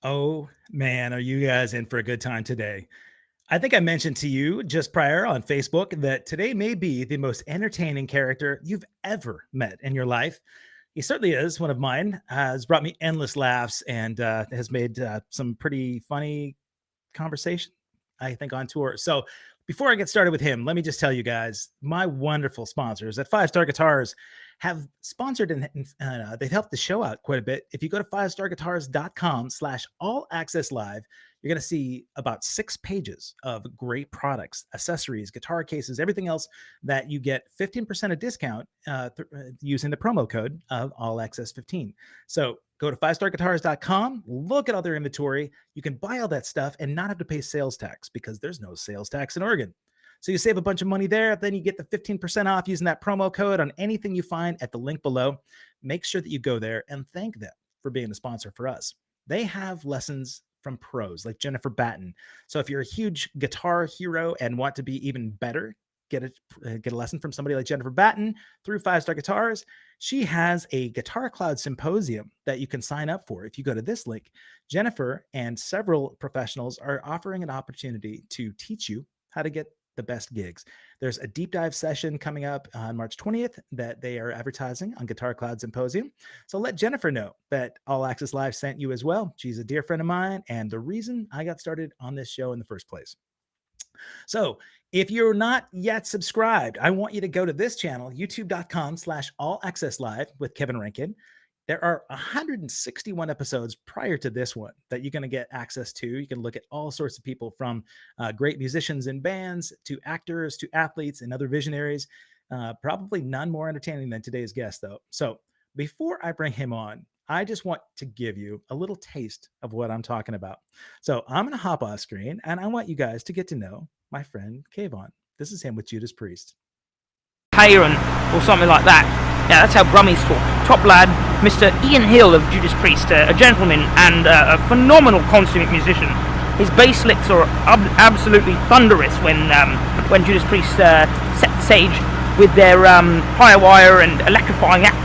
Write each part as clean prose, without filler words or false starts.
Oh man, are you guys in for a good time today? I think I mentioned to you just prior on Facebook that today may be the most entertaining character you've ever met in your life. He certainly is one of mine, has brought me endless laughs and has made some pretty funny conversation, I think, on tour. So before I get started with him, let me just tell you guys my wonderful sponsors at Five Star Guitars have sponsored and they've helped the show out quite a bit. If you go to fivestarguitars.com/all access live, you're going to see about 6 pages of great products, accessories, guitar cases, everything else that you get 15% of discount using the promo code of all access 15. So go to fivestarguitars.com, look at all their inventory. You can buy all that stuff and not have to pay sales tax because there's no sales tax in Oregon. So you save a bunch of money there. Then you get the 15% off using that promo code on anything you find at the link below. Make sure that you go there and thank them for being a sponsor for us. They have lessons from pros like Jennifer Batten. So if you're a huge guitar hero and want to be even better, get a lesson from somebody like Jennifer Batten through Five Star Guitars. She has a Guitar Cloud Symposium that you can sign up for. If you go to this link, Jennifer and several professionals are offering an opportunity to teach you how to get the best gigs. There's a deep dive session coming up on March 20th that they are advertising on Guitar Cloud Symposium. So let Jennifer know that All Access Live sent you as well. She's a dear friend of mine and the reason I got started on this show in the first place. So if you're not yet subscribed, I want you to go to this channel, youtube.com/all access live with Kevin Rankin. There are 161 episodes prior to this one that you're going to get access to. You can look at all sorts of people from great musicians and bands to actors to athletes and other visionaries. Probably none more entertaining than today's guest, though. So before I bring him on, I just want to give you a little taste of what I'm talking about. So I'm going to hop off screen and I want you guys to get to know my friend Kayvon. This is him with Judas Priest. Kayvon or something like that. Yeah, that's how Brummies talk. Top lad, Mr. Ian Hill of Judas Priest, a gentleman and a phenomenal consummate musician. His bass licks are absolutely thunderous when Judas Priest set the stage with their Firewire and electrifying act.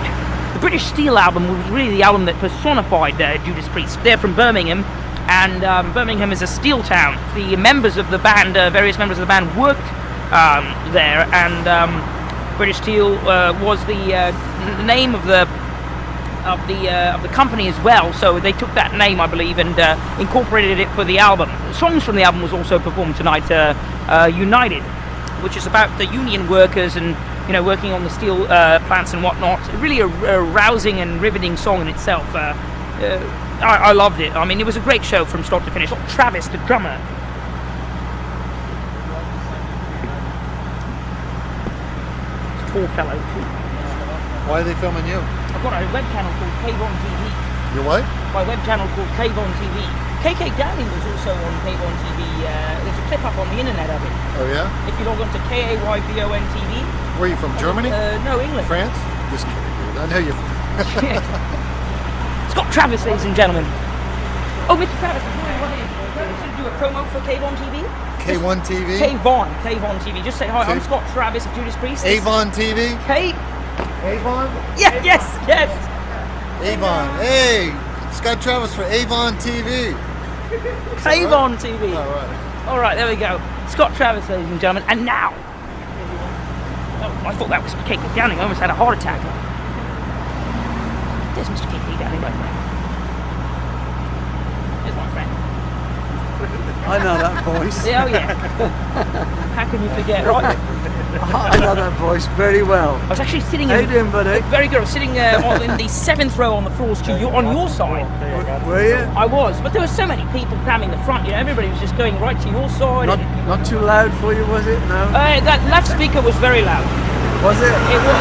The British Steel album was really the album that personified Judas Priest. They're from Birmingham, and Birmingham is a steel town. The members of the band, various members of the band, worked there, and British Steel was the name of the company as well. So they took that name, I believe, and incorporated it for the album. Songs from the album was also performed tonight. United, which is about the union workers and working on the steel plants and whatnot. Really a rousing and riveting song in itself. I loved it. I mean, it was a great show from start to finish. Travis, the drummer. Tall fellow too. Why are they filming you? I've got a web channel called Kayvon TV. Your what? My web channel called Kayvon TV. KK Downing was also on Kayvon TV. There's a clip up on the internet of it. Oh yeah? If you log on to Kayvon TV. Where are you from? Germany? No, England. France? Just kidding, dude. I know you're Scott Travis, ladies and gentlemen. Oh, Mr. Travis, should do a promo for Kayvon TV? K1 TV? Kayvon TV. Just say hi. I'm Scott Travis of Judas Priest. Avon TV? Avon? Yeah, yes. Avon. Hey, Scott Travis for Avon TV. Kayvon TV. All right, there we go. Scott Travis, ladies and gentlemen. And now. Oh, I thought that was KK Downing. I almost had a heart attack. There's Mr. KK Downing right there. There's my friend. I know that voice. Yeah, oh yeah. How can you forget, right? I know that voice very well. I was actually sitting How you doing, buddy? Very good. I was sitting in the 7th row on the floors on your side. Were you? I was, but there were so many people cramming the front. Everybody was just going right to your side. Not too loud for you, was it? No. That left speaker was very loud. Was it? It was.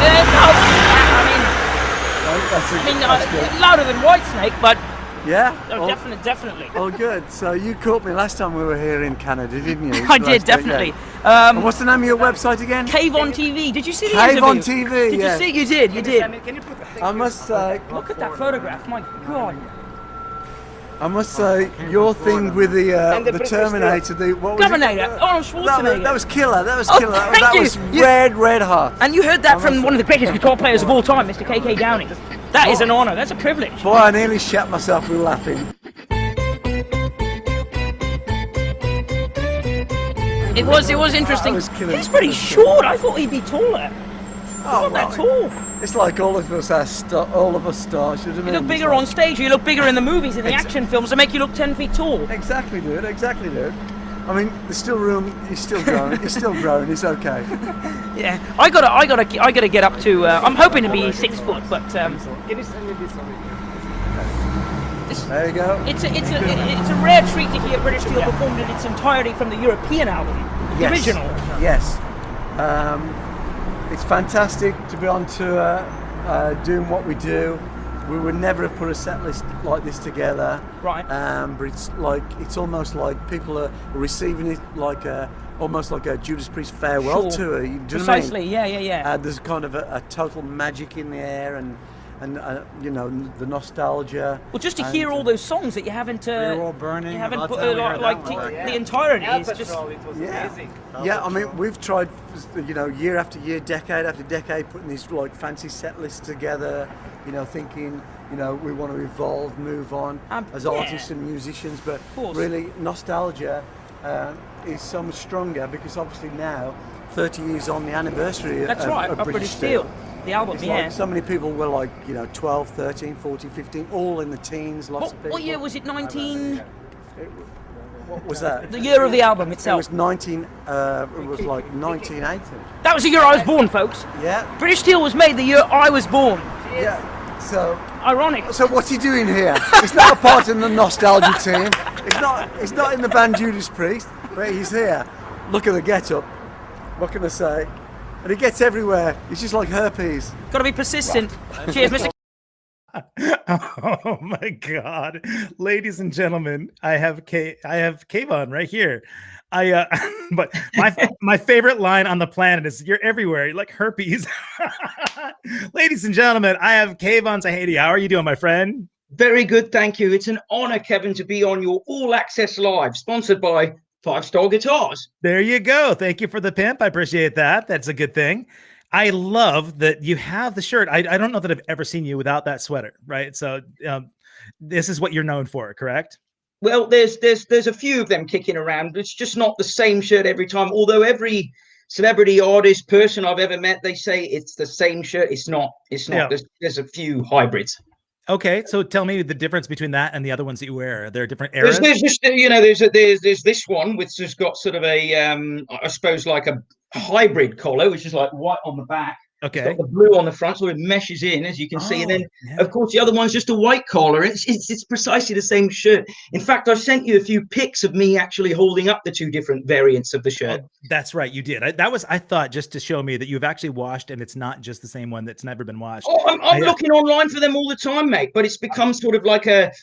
No, louder than Whitesnake, but. Yeah? Oh, definitely. Oh, good. So you caught me last time we were here in Canada, didn't you? I did, definitely. And what's the name of your website again? Kayvon TV. Did you see the Kayvon interview? TV, Did you see? You did. Can you put the thing I must say... Look at that photograph, my God. I must say, your thing with the Terminator, what was Terminator, Arnold Schwarzenegger. That was killer, that was Oh, killer. thank That you. was red hot. And you heard that from one of the greatest guitar players of all time, Mr. KK Downing. That is an honour, that's a privilege. Boy, I nearly shat myself with laughing. It was interesting. He's pretty short. I thought he'd be taller. Oh, Not that tall. It's like all of us stars. You look bigger on stage. You look bigger in the movies, in the action films, that make you look 10 feet tall. Exactly, dude. I mean, there's still room. He's still growing. He's still growing. He's okay. Yeah, I gotta get up to. I'm hoping to be 6 foot, but There you go. it's a rare treat to hear British Steel performed in its entirety from the European album, the original. Yes. It's fantastic to be on tour, doing what we do. We would never have put a set list like this together. Right. But it's almost like people are receiving it like almost like a Judas Priest farewell tour. Do you know what I mean? Precisely. Yeah. There's kind of a total magic in the air, and you know, the nostalgia. Well, just to hear all those songs that you haven't burning. you haven't put the entirety. It's just Amazing. Yeah, I mean, we've tried, you know, year after year, decade after decade, putting these like fancy set lists together, you know, thinking, you know, we want to evolve, move on as artists and musicians, but really nostalgia is so much stronger because obviously now, 30 years on the anniversary of British Steel. The album, It's like so many people were like, you know, 12, 13, 14, 15, all in the teens, lots of people. What year was it? 19... What was that? The year of the album It itself. was 1980. That was the year I was born, folks. Yeah. British Steel was made the year I was born. Yeah. So Ironic. So what's he doing here? He's not a part of the nostalgia team. He's not in the band Judas Priest, but he's here. Look at the get-up. What can I say? And he gets everywhere. He's just like herpes. Got to be persistent. Cheers, Mr. Oh my God, ladies and gentlemen, I have Kayvon right here. But my favorite line on the planet is "You're everywhere, you're like herpes." Ladies and gentlemen, I have Kayvon Zahedi. How are you doing, my friend? Very good, thank you. It's an honor, Kevin, to be on your All Access Live, sponsored by 5 Star Guitars. There you go. Thank you for the pimp. I appreciate that. That's a good thing. I love that you have the shirt. I don't know that I've ever seen you without that sweater, right? So this is what you're known for, correct? Well, there's a few of them kicking around. It's just not the same shirt every time. Although every celebrity, artist, person I've ever met, they say it's the same shirt. It's not. Yeah. There's a few hybrids. Okay, so tell me the difference between that and the other ones that you wear. Are there different eras? There's just, you know, there's this one which has got sort of a I suppose like a hybrid collar, which is like white on the back. Okay. It's got the blue on the front, so it meshes in, as you can see. And then, of course, the other one's just a white collar. It's precisely the same shirt. In fact, I sent you a few pics of me actually holding up the two different variants of the shirt. Oh, that's right, you did. I thought just to show me that you've actually washed, and it's not just the same one that's never been washed. Oh, I'm looking online for them all the time, mate. But it's become sort of like a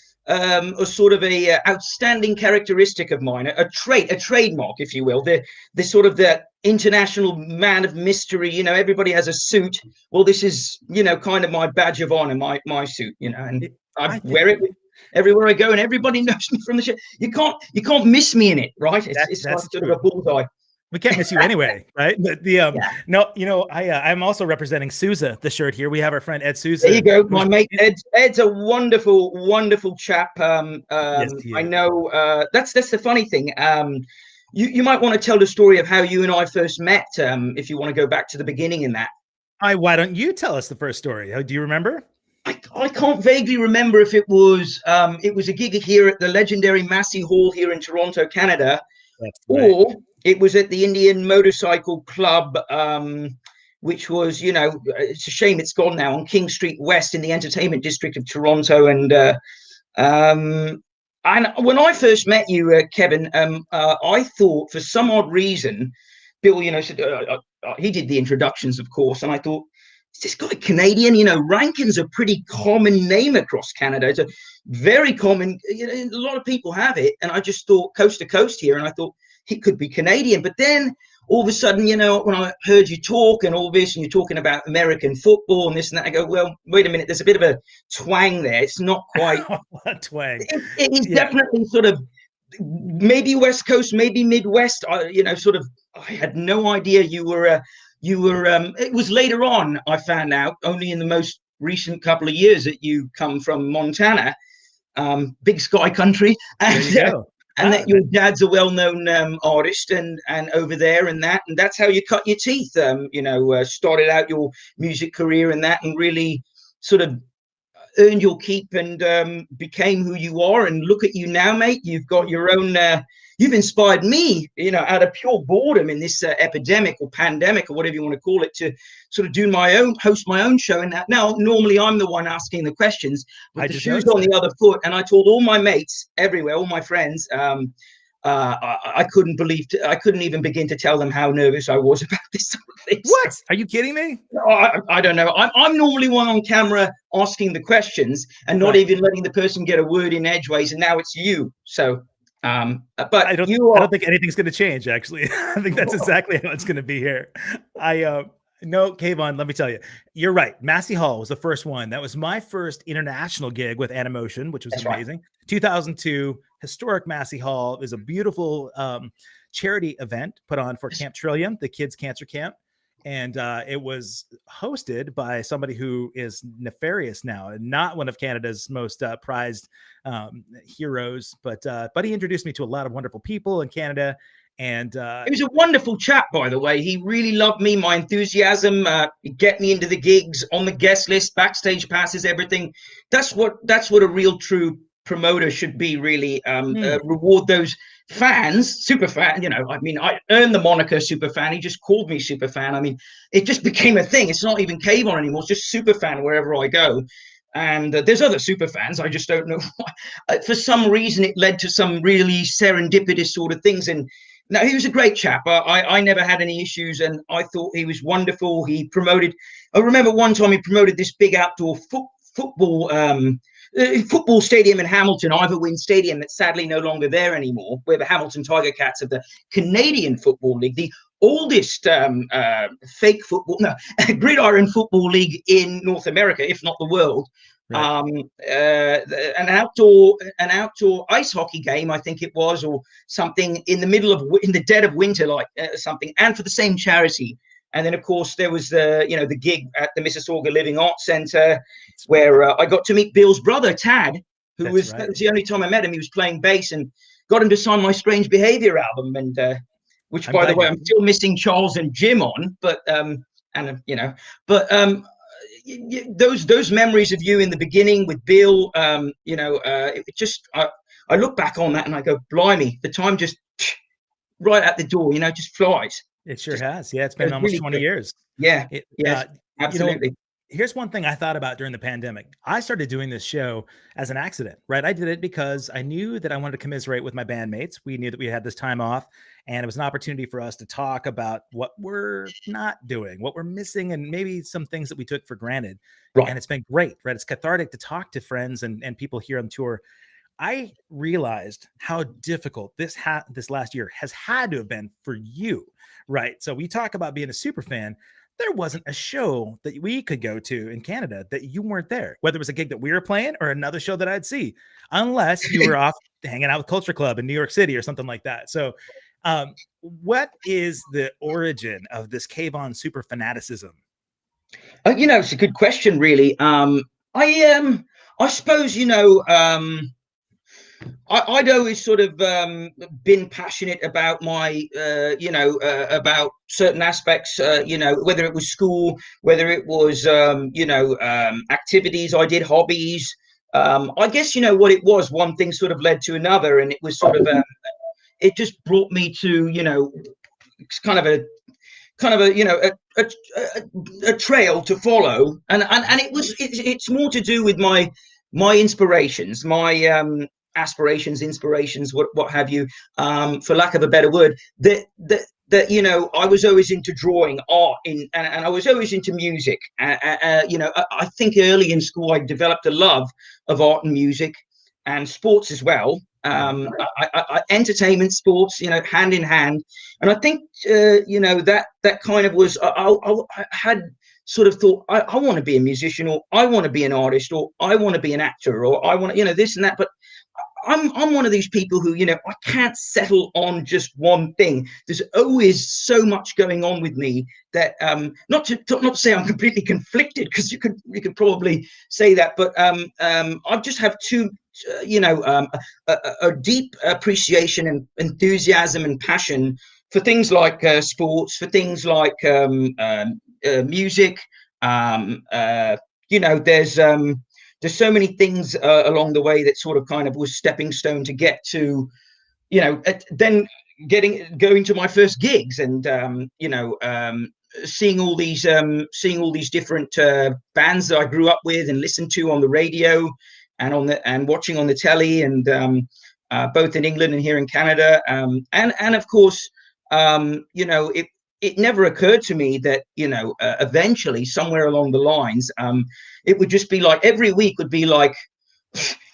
sort of a outstanding characteristic of mine, a trademark, if you will. The sort of the international man of mystery. You know, everybody has a suit. Well, this is, you know, kind of my badge of honor, my suit. You know, and I wear it everywhere I go, and everybody knows me from the shirt. You can't miss me in it, right? It's like sort of a bullseye. We can't miss you anyway, right? But no, you know, I'm also representing Sousa, the shirt here. We have our friend Ed Sousa. There you go, my mate Ed's a wonderful chap. Yes, I know. That's the funny thing. You might want to tell the story of how you and I first met, if you want to go back to the beginning in that. Why don't you tell us the first story? Do you remember? I can't vaguely remember if it was a gig here at the legendary Massey Hall here in Toronto, Canada. That's right. Or it was at the Indian Motorcycle Club, which was, you know, it's a shame it's gone now, on King Street West in the entertainment district of Toronto. And when I first met you, Kevin, I thought for some odd reason, Bill, you know, said, he did the introductions, of course, and I thought, is this guy Canadian? You know, Rankin's a pretty common name across Canada. It's a very common, you know, a lot of people have it. And I just thought coast to coast here, and I thought he could be Canadian. But then all of a sudden, you know, when I heard you talk and all this, and you're talking about American football and this and that, I go, well, wait a minute, there's a bit of a twang there. It's not quite a twang. It is definitely sort of maybe West Coast, maybe Midwest. You know, sort of. I had no idea you were. It was later on I found out, only in the most recent couple of years, that you come from Montana, big sky country, and and that your dad's a well-known artist and over there and that's how you cut your teeth. Started out your music career and that, and really sort of earned your keep and became who you are. And look at you now, mate. You've got your own. You've inspired me, out of pure boredom in this epidemic or pandemic or whatever you want to call it, to sort of host my own show. And that now, normally I'm the one asking the questions, but the shoe's on the other foot. And I told all my mates everywhere, all my friends, I couldn't even begin to tell them how nervous I was about this sort of thing. What? Are you kidding me? I don't know. I'm normally one on camera asking the questions and not even letting the person get a word in edgeways. And now it's you. So. But I don't think anything's going to change. Actually, I think that's exactly how it's going to be here. No, Kayvon, let me tell you, you're right. Massey Hall was the first one. That was my first international gig with Animotion, which was amazing. Right. 2002, historic Massey Hall. It was a beautiful charity event put on for Camp Trillium, the kids' cancer camp. And it was hosted by somebody who is nefarious now, and not one of Canada's most prized heroes. But he introduced me to a lot of wonderful people in Canada. And he was a wonderful chap, by the way. He really loved me, my enthusiasm, get me into the gigs, on the guest list, backstage passes, everything. That's what a real true promoter should be, really. Reward those fans, super fan. I earned the moniker super fan. He just called me super fan. I mean, it just became a thing. It's not even Kayvon anymore. It's just super fan wherever I go. And there's other super fans. I just don't know why. For some reason, it led to some really serendipitous sort of things. And no, he was a great chap. I never had any issues, and I thought he was wonderful. He promoted. I remember one time he promoted this big outdoor football stadium in Hamilton, Ivor Stadium, that's sadly no longer there anymore, where the Hamilton Tiger Cats of the Canadian Football League, the oldest fake football, gridiron football league in North America, if not the world. Right. An outdoor ice hockey game, I think it was, or something, in the dead of winter, like something, and for the same charity. And then, of course, there was the gig at the Mississauga Living Arts Centre, where I got to meet Bill's brother, Tad, that was the only time I met him. He was playing bass, and got him to sign my Strange Behaviour album, and which, by the way, I'm still missing Charles and Jim on, but those memories of you in the beginning with Bill, it just, I look back on that and I go, blimey, the time just right at the door, just flies. It sure has. Yeah, it's been almost 20 years. Yeah, absolutely. Here's one thing I thought about during the pandemic. I started doing this show as an accident, right? I did it because I knew that I wanted to commiserate with my bandmates. We knew that we had this time off, and it was an opportunity for us to talk about what we're not doing, what we're missing, and maybe some things that we took for granted. Right. And it's been great, right? It's cathartic to talk to friends and people here on tour. I realized how difficult this last year has had to have been for you, right? So we talk about being a super fan. There wasn't a show that we could go to in Canada that you weren't there, whether it was a gig that we were playing or another show that I'd see, unless you were off hanging out with Culture Club in New York City or something like that. So what is the origin of this Kayvon super fanaticism? It's a good question, really. I suppose, I'd always sort of been passionate about my, about certain aspects, whether it was school, whether it was, activities I did, hobbies. I guess, what it was, one thing sort of led to another, and it was sort of, it just brought me to, kind of a trail to follow. And it's more to do with my inspirations, my, aspirations, inspirations, what have you, for lack of a better word, that I was always into drawing, art, and I was always into music. I think early in school I developed a love of art and music and sports as well. Entertainment, sports, hand in hand. And I think that kind of was, I had sort of thought, I want to be a musician, or I want to be an artist, or I want to be an actor, or I want to, this and that. But I'm one of these people who, I can't settle on just one thing. There's always so much going on with me that not to say I'm completely conflicted, because you could probably say that, but I just have a deep appreciation and enthusiasm and passion for things like sports, for things like music. There's so many things along the way that sort of kind of was stepping stone to get to, then going to my first gigs, and seeing all these different bands that I grew up with and listened to on the radio and watching on the telly, and both in England and here in Canada, and of course, it never occurred to me that eventually, somewhere along the lines, it would just be like every week would be like,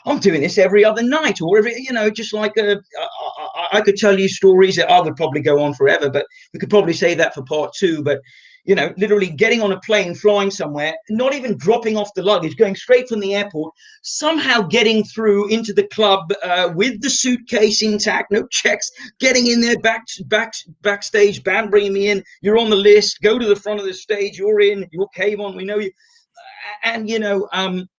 I'm doing this every other night, or every, just like I could tell you stories that I would probably go on forever, but we could probably say that for part 2. But literally getting on a plane, flying somewhere, not even dropping off the luggage, going straight from the airport, somehow getting through into the club with the suitcase intact, no checks, getting in there, backstage, band bringing me in, you're on the list, go to the front of the stage, you're Kayvon, we know you. And,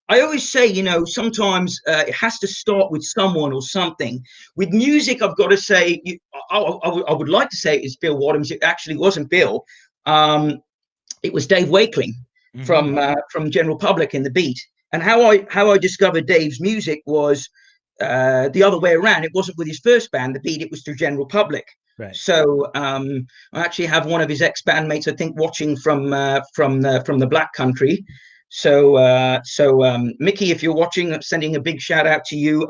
I always say, sometimes it has to start with someone or something. With music, I've got to say, I would like to say it's Bill Wadhams. It actually wasn't Bill. It was Dave Wakeling from General Public in the Beat. And how I discovered Dave's music was the other way around. It wasn't with his first band, the Beat. It was through General Public. Right. So I actually have one of his ex-bandmates, I think, watching from the Black Country. So Mickey, if you're watching, I'm sending a big shout out to you.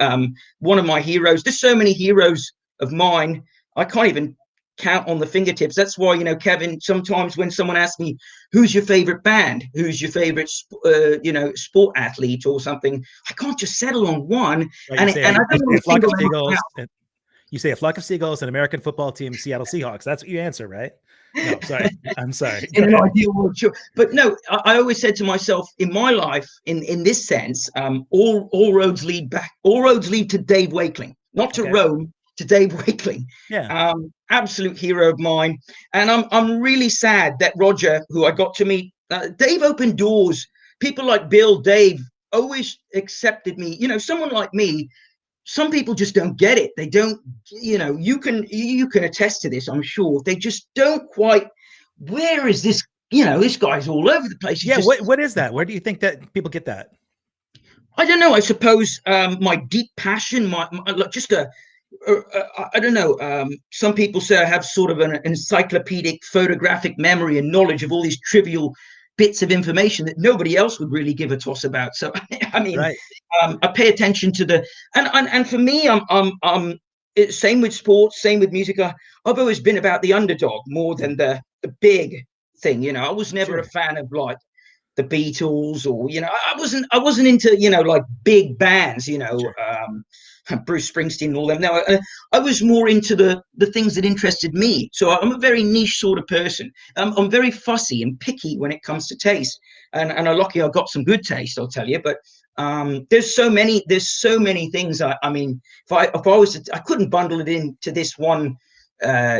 One of my heroes. There's so many heroes of mine, I can't even count on the fingertips. That's why, Kevin, sometimes when someone asks me, who's your favorite band, who's your favorite sport athlete or something, I can't just settle on one. Right, and I don't want to think of you say a flock of seagulls, an American football team, Seattle Seahawks. That's what you answer, right? No, sorry. I'm sorry. In an ideal world, sure. But no, I always said to myself, in my life, in this sense, all roads lead to Dave Wakeling, not to Rome, to Dave Wakeling. Yeah. Absolute hero of mine. And I'm really sad that Roger, who I got to meet, Dave opened doors. People like Bill, Dave always accepted me. Someone like me, some people just don't get it. They don't, you can attest to this, I'm sure. They just don't quite, where is this, this guy's all over the place. Yeah, what is that? Where do you think that people get that? I don't know. I suppose my deep passion, my just I don't know. Some people say I have sort of an encyclopedic photographic memory and knowledge of all these trivial bits of information that nobody else would really give a toss about. So I mean, right. I pay attention to and for me, I'm same with sports, same with music. I've always been about the underdog more than the big thing. I was never a fan of like the Beatles or I wasn't into like big bands. Bruce Springsteen and all them. No, I was more into the things that interested me. So I'm a very niche sort of person. I'm very fussy and picky when it comes to taste. And I'm lucky I've got some good taste, I'll tell you. But there's so many things. I mean, if I was to, I couldn't bundle it into this one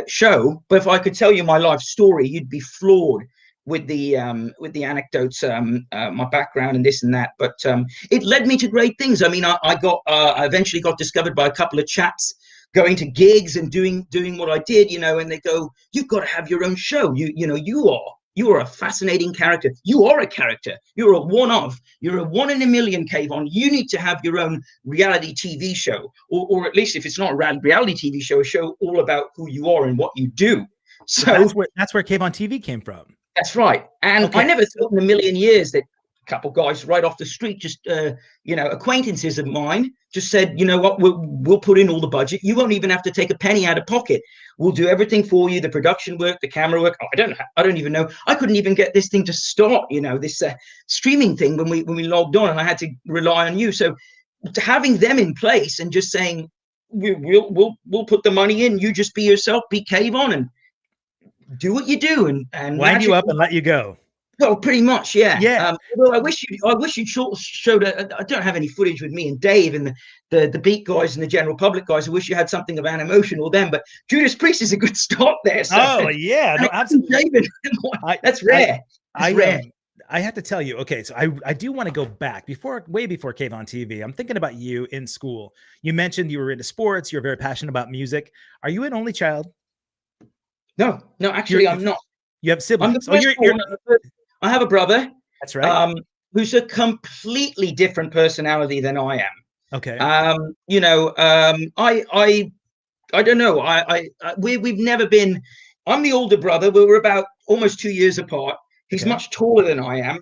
show. But if I could tell you my life story, you'd be floored with the anecdotes, my background and this and that, but it led me to great things. I mean, I eventually got discovered by a couple of chaps going to gigs and doing what I did, and they go, "You've got to have your own show. You are a fascinating character. You are a character. You're a one-of. You're a one in a million, Kayvon. You need to have your own reality TV show, or at least if it's not a reality TV show, a show all about who you are and what you do." So that's where Kayvon TV came from. That's right. And I never thought in a million years that a couple of guys right off the street, just, acquaintances of mine, just said, you know what, we'll put in all the budget. You won't even have to take a penny out of pocket. We'll do everything for you, the production work, the camera work. I don't even know. I couldn't even get this thing to start, this streaming thing when we logged on, and I had to rely on you. So having them in place and just saying, we'll put the money in, you just be yourself, be Kayvon, and do what you do, and wind you up and let you go. Well, pretty much, yeah. Yeah. Although I wish you showed. I don't have any footage with me and Dave and the beat guys and the general public guys. I wish you had something of an emotion or them. But Judas Priest is a good start there. So. Oh yeah, no, absolutely. David, that's rare. That's rare. I have to tell you, okay, so I do want to go back way before Kayvon TV. I'm thinking about you in school. You mentioned you were into sports. You're very passionate about music. Are you an only child? No, actually, I'm not. You have siblings. I'm the first I have a brother. That's right. Who's a completely different personality than I am. Okay. You know, I don't know. We've never been. I'm the older brother. We're about almost 2 years apart. He's much taller than I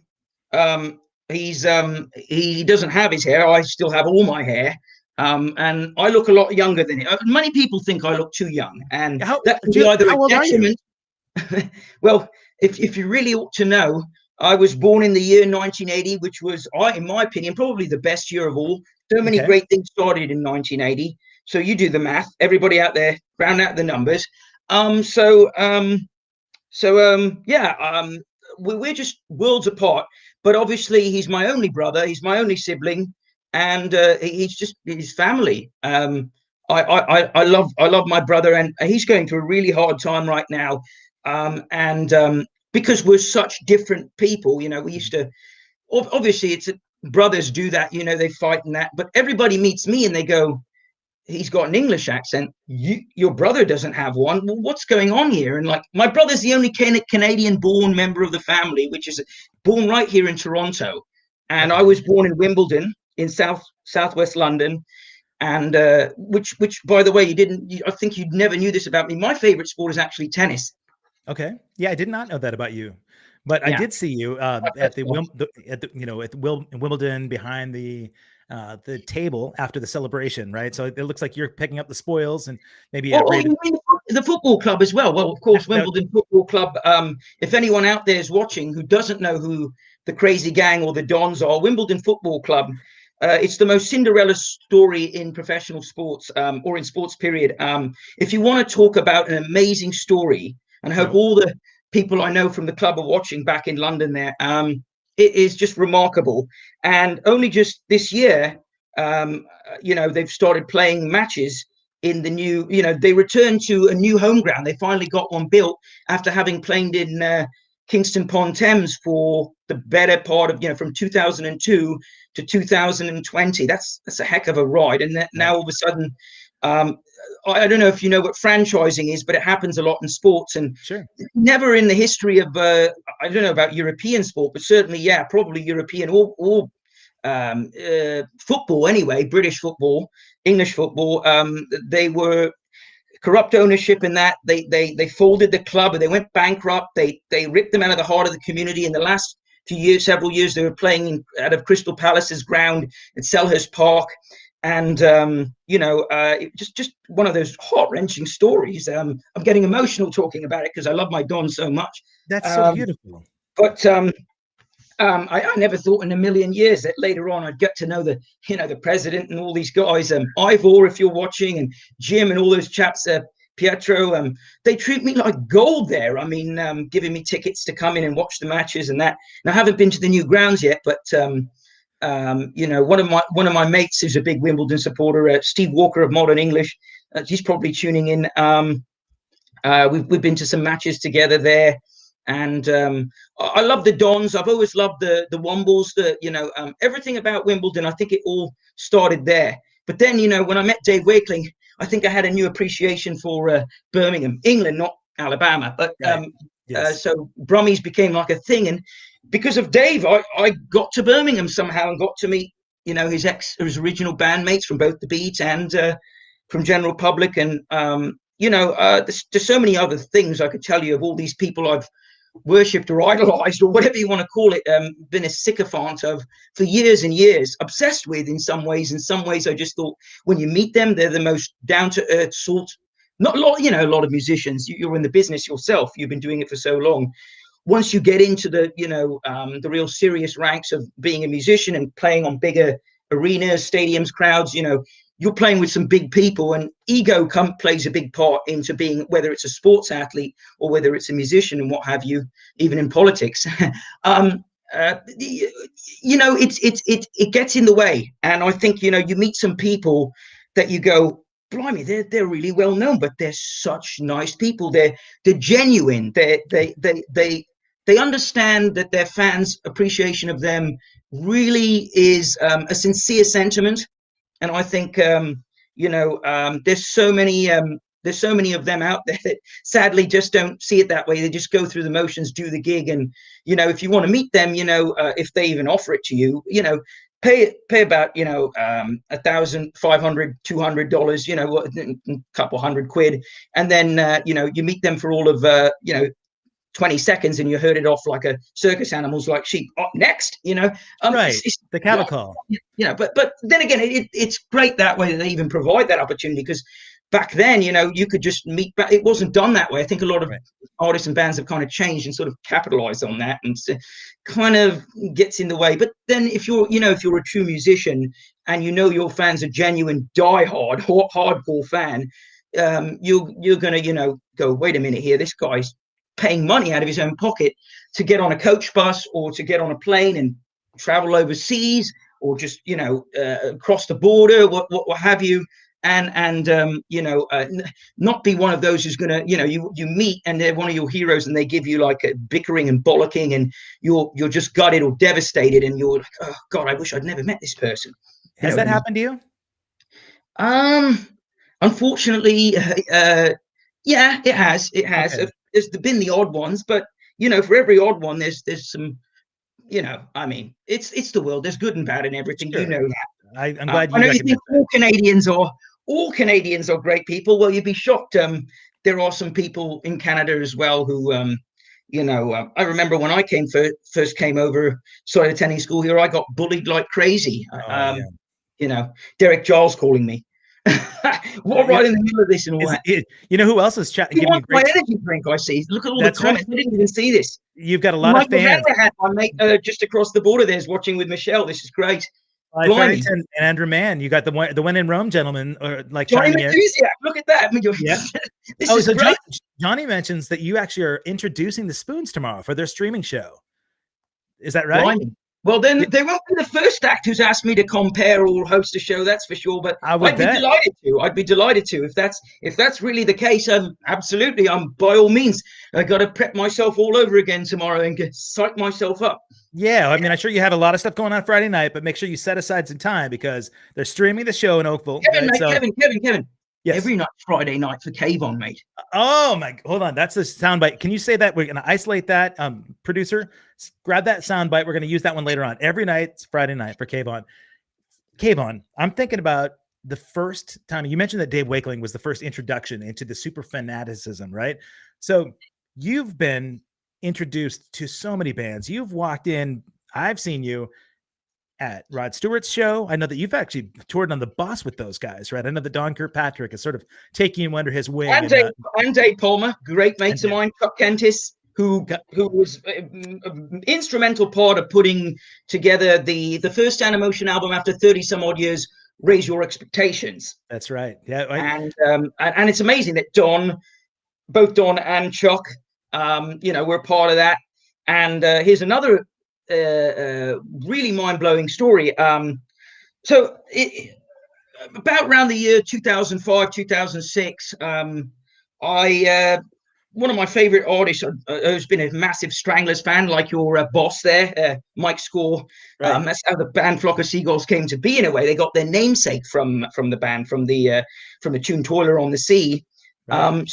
am. He doesn't have his hair. I still have all my hair. And I look a lot younger than him. Many people think I look too young, and how old are you? Well, if you really ought to know, I was born in the year 1980, which was, in my opinion, probably the best year of all. So many great things started in 1980. So you do the math. Everybody out there, round out the numbers. We're just worlds apart. But obviously, he's my only brother. He's my only sibling, and he's just his family. I love my brother, and he's going through a really hard time right now. Because we're such different people, you know, we used to, obviously brothers do that, you know, they fight and that, but everybody meets me and they go, he's got an English accent. Your brother doesn't have one. Well, what's going on here? And like, my brother's the only Canadian born member of the family, which is born right here in Toronto. And I was born in Wimbledon in southwest London. And which by the way, I think you never knew this about me. My favorite sport is actually tennis. Okay. Yeah, I did not know that about you, but I did see you at Wimbledon behind the table after the celebration, right? So it looks like you're picking up the spoils and maybe you mean the football club as well. Well, of course, Wimbledon Football Club. If anyone out there is watching who doesn't know who the Crazy Gang or the Dons are, Wimbledon Football Club. It's the most Cinderella story in professional sports, or in sports period. If you want to talk about an amazing story, and I hope all the people I know from the club are watching back in London there, it is just remarkable. And only just this year, you know, they've started playing matches in the new, you know, they returned to a new home ground. They finally got one built after having played in Kingston upon Thames for the better part of, you know, from 2002 to 2020. That's a heck of a ride. And now all of a sudden, I don't know if you know what franchising is, but it happens a lot in sports, and never in the history of I don't know about European sport, but certainly probably European or football anyway, British football, English football. They were corrupt ownership in that they folded the club, and they went bankrupt. They ripped them out of the heart of the community. In the last several years, they were playing out of Crystal Palace's ground at Selhurst Park. And, you know, just one of those heart-wrenching stories. I'm getting emotional talking about it because I love my Don so much. That's so beautiful. But I never thought in a million years that later on I'd get to know the president and all these guys. Ivor, if you're watching, and Jim and all those chaps, Pietro. They treat me like gold there. I mean, giving me tickets to come in and watch the matches and that. And I haven't been to the new grounds yet, but you know, one of my mates who's a big Wimbledon supporter, Steve Walker of Modern English, he's probably tuning in. We've been to some matches together there, and I love the Dons. I've always loved the Wombles. Everything about Wimbledon. I think it all started there. But then, you know, when I met Dave Wakeling, I think I had a new appreciation for Birmingham, England, not Alabama. But so Brummies became like a thing, and because of Dave, I got to Birmingham somehow and got to meet, you know, his original bandmates from both the Beat and from General Public. And, you know, there's so many other things I could tell you of all these people I've worshipped or idolized or whatever you want to call it, been a sycophant of for years and years, obsessed with in some ways. In some ways, I just thought when you meet them, they're the most down-to-earth sort. Not a lot, you know, a lot of musicians, you're in the business yourself. You've been doing it for so long. Once you get into the, you know, the real serious ranks of being a musician and playing on bigger arenas, stadiums, crowds, you know, you're playing with some big people, and ego plays a big part into being, whether it's a sports athlete or whether it's a musician and what have you, even in politics. It gets in the way. And I think, you meet some people that you go, blimey, they're really well known, but they're such nice people. They're genuine. They understand that their fans' appreciation of them really is a sincere sentiment. And I think, there's so many of them out there that sadly just don't see it that way. They just go through the motions, do the gig. And, if you want to meet them, if they even offer it to you, pay about, $1,500, $200, a couple £100. And then, you meet them for all of, 20 seconds, and you heard it off like a circus animals, like sheep. Next, right. It's the cattle call. But then again, it's great that way that they even provide that opportunity, because back then, you could just meet. It wasn't done that way. I think a lot of artists and bands have kind of changed and sort of capitalized on that, and kind of gets in the way. But then if you're a true musician and your fans are genuine, diehard, hardcore fan, you're gonna go, wait a minute here, this guy's paying money out of his own pocket to get on a coach bus or to get on a plane and travel overseas, or just cross the border, what have you, and not be one of those who's gonna you meet and they're one of your heroes and they give you like a bickering and bollocking, and you're just gutted or devastated, and you're like, oh God, I wish I'd never met this person. Has that happened to you? Unfortunately, yeah, it has. Okay. There's been the odd ones, but for every odd one, there's some, it's the world. There's good and bad in everything. Sure. That. I'm glad you. I know you think all Canadians are great people. Well, you'd be shocked. There are some people in Canada as well who, I remember when I first came over, started attending school here, I got bullied like crazy. Derek Giles calling me. Right in the middle of this and all that. Who else is chatting? You want my energy drink? I see. Look at all the comments. I didn't even see this. You've got a lot of fans. My mate just across the border there's watching with Michelle. This is great. And Andrew Mann, you got the one in Rome, gentlemen, or like Johnny Enthusiast. Look at that. This is great. Johnny mentions that you actually are introducing the Spoons tomorrow for their streaming show. Is that right? Blimey. Well, then they won't be the first act who's asked me to compare or host a show, that's for sure. But I'd be delighted to. I'd be delighted to if that's really the case. Absolutely. By all means. I got to prep myself all over again tomorrow and psych myself up. Yeah, I mean, I'm sure you have a lot of stuff going on Friday night, but make sure you set aside some time because they're streaming the show in Oakville. Kevin. Yes. Every night, Friday night for Kayvon, mate. Oh my! Hold on, that's the soundbite. Can you say that? We're going to isolate that. Producer, grab that soundbite. We're going to use that one later on. Every night, it's Friday night for Kayvon. Kayvon, I'm thinking about the first time you mentioned that Dave Wakeling was the first introduction into the super fanaticism, right? So you've been introduced to so many bands. You've walked in. I've seen you at Rod Stewart's show. I know that you've actually toured on the bus with those guys, right? I know that Don Kirkpatrick is sort of taking you under his wing. And Dave Palmer, great mates of mine, Chuck Kentis, who was an instrumental part of putting together the first Animotion album after 30 some odd years, Raise Your Expectations. That's right. Yeah. And it's amazing that both Don and Chuck, were part of that. And here's another really mind-blowing story. So about around the year 2005, 2006, one of my favorite artists who's been a massive Stranglers fan, like your boss there, Mike Score. Right. That's how the band Flock of Seagulls came to be in a way. They got their namesake from the band, from the tune Toiler on the Sea. Right.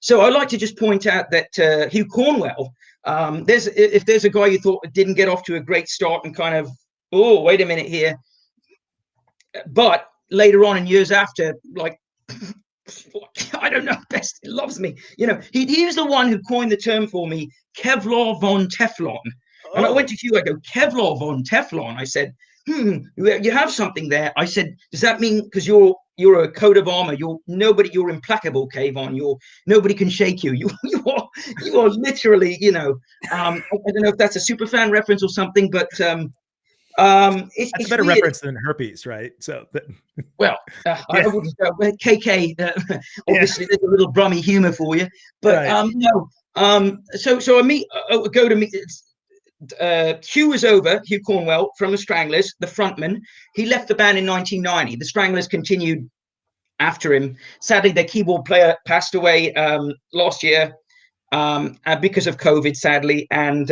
So I like to just point out that Hugh Cornwell, if there's a guy you thought didn't get off to a great start and kind of, oh, wait a minute here. But later on in years after, like, I don't know, best loves me. He was the one who coined the term for me, Kevlar von Teflon. Oh. And I went to Hugh, I go, Kevlar von Teflon. I said, you have something there. I said, does that mean because you're a coat of armor? You're implacable, Kayvon. Nobody can shake you. You are literally, I don't know if that's a super fan reference or something, but That's a better weird. reference than herpes, right? So, Well, I wouldn't go. KK, obviously, there's a little Brummy humor for you, but right. no. So I go to meet. Hugh was over. Hugh Cornwell from the Stranglers, the frontman. He left the band in 1990. The Stranglers continued after him. Sadly, their keyboard player passed away last year because of COVID, sadly, and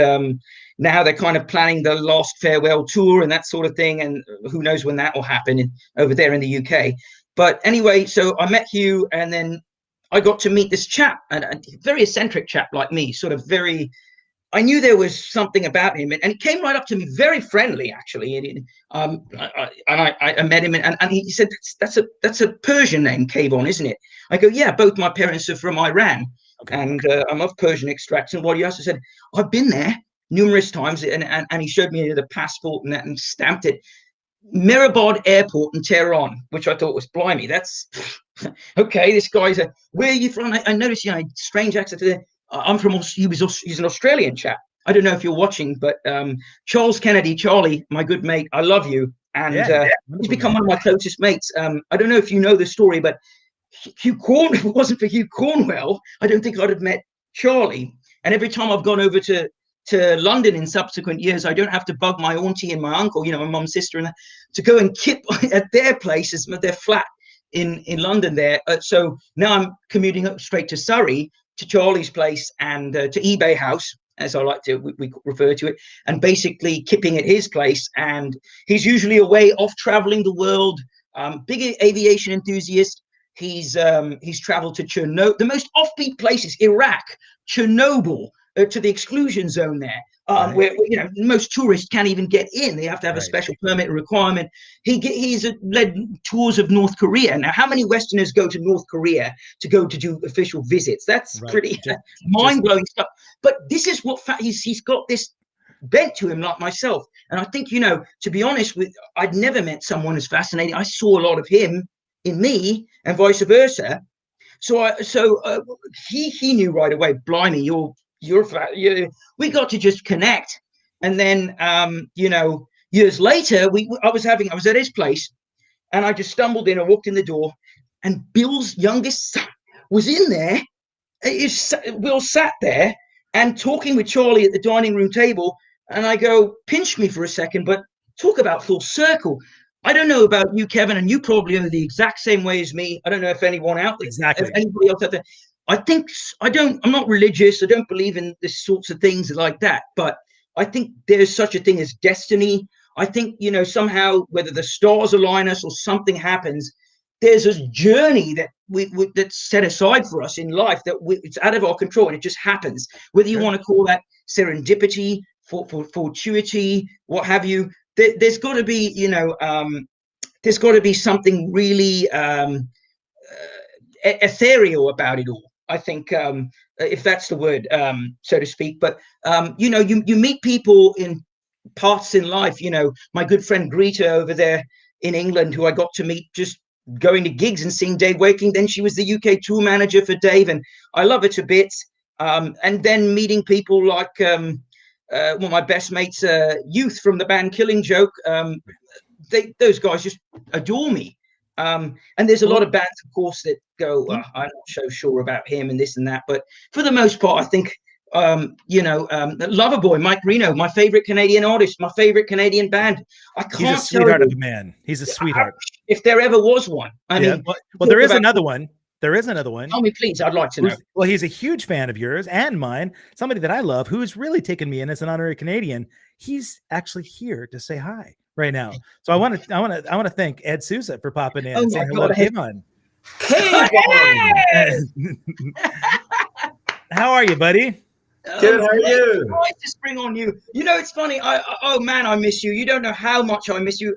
now they're kind of planning the last farewell tour and that sort of thing, and who knows when that will happen over there in the UK. But anyway, so I met Hugh, and then I got to meet this chap, a very eccentric chap like me, sort of very. I knew there was something about him, and he came right up to me, very friendly, actually. And I met him, and he said, "That's a Persian name, Kayvon, isn't it?" I go, "Yeah, both my parents are from Iran, and I'm of Persian extraction." What he also said, "I've been there numerous times," and he showed me the passport and that, and stamped it. Mirabad Airport in Tehran, which I thought was blimey. That's okay. This guy's where are you from? I noticed, strange accent. I'm from. He's an Australian chap. I don't know if you're watching, but Charles Kennedy, Charlie, my good mate, I love you, and he's become one of my closest mates. I don't know if you know the story, but Hugh Cornwell, if it wasn't for Hugh Cornwell, I don't think I'd have met Charlie. And every time I've gone over to London in subsequent years, I don't have to bug my auntie and my uncle, my mum's sister, and to go and kip at their places, their flat in London there. So now I'm commuting up straight to Surrey, to Charlie's place, and to eBay House, as I like to we refer to it, and basically kipping at his place. And he's usually away off traveling the world. Big aviation enthusiast. He's traveled to Chernobyl, the most offbeat places, Iraq, Chernobyl, to the exclusion zone there, where most tourists can't even get in. They have to have a special permit requirement. He's led tours of North Korea. Now, how many Westerners go to North Korea to do official visits? That's pretty mind-blowing stuff. But this is what he's got this bent to him, like myself. And I think, to be honest, I'd never met someone as fascinating. I saw a lot of him in me, and vice versa. So he knew right away. Blimey, we got to just connect. And then years later, I was at his place, and I just stumbled in and walked in the door, and Bill's youngest son was in there. Will sat there and talking with Charlie at the dining room table, and I go, pinch me for a second, but talk about full circle. I don't know about you, Kevin, and you probably are the exact same way as me. I don't know if anyone out there, if anybody else out there. I'm not religious. I don't believe in this sorts of things like that. But I think there's such a thing as destiny. I think, somehow, whether the stars align us or something happens, there's a journey that that's set aside for us in life that it's out of our control, and it just happens. Whether you want to call that serendipity, fortuity, what have you, there's got to be, there's got to be something really ethereal about it all. I think, if that's the word, so to speak. But you meet people in parts in life. My good friend Greta over there in England, who I got to meet just going to gigs and seeing Dave Wakeling. Then she was the UK tour manager for Dave, and I love her to bits. And then meeting people like one of my best mates, Youth from the band Killing Joke. Those guys just adore me. And there's a lot of bands, of course, that go, I'm not so sure about him and this and that. But for the most part, I think, Loverboy, Mike Reno, my favorite Canadian artist, my favorite Canadian band. He's a sweetheart of a man. He's a sweetheart. If there ever was one. I mean, well, there is another one. There is another one. Tell me, please. I'd like to know. Well, he's a huge fan of yours and mine. Somebody that I love, who's really taken me in as an honorary Canadian. He's actually here to say hi right now. So I want to thank Ed Sousa for popping in and saying hello to Kayvon. How are you, buddy? Good. How are you? Nice to spring on you. It's funny. Oh man, I miss you. You don't know how much I miss you.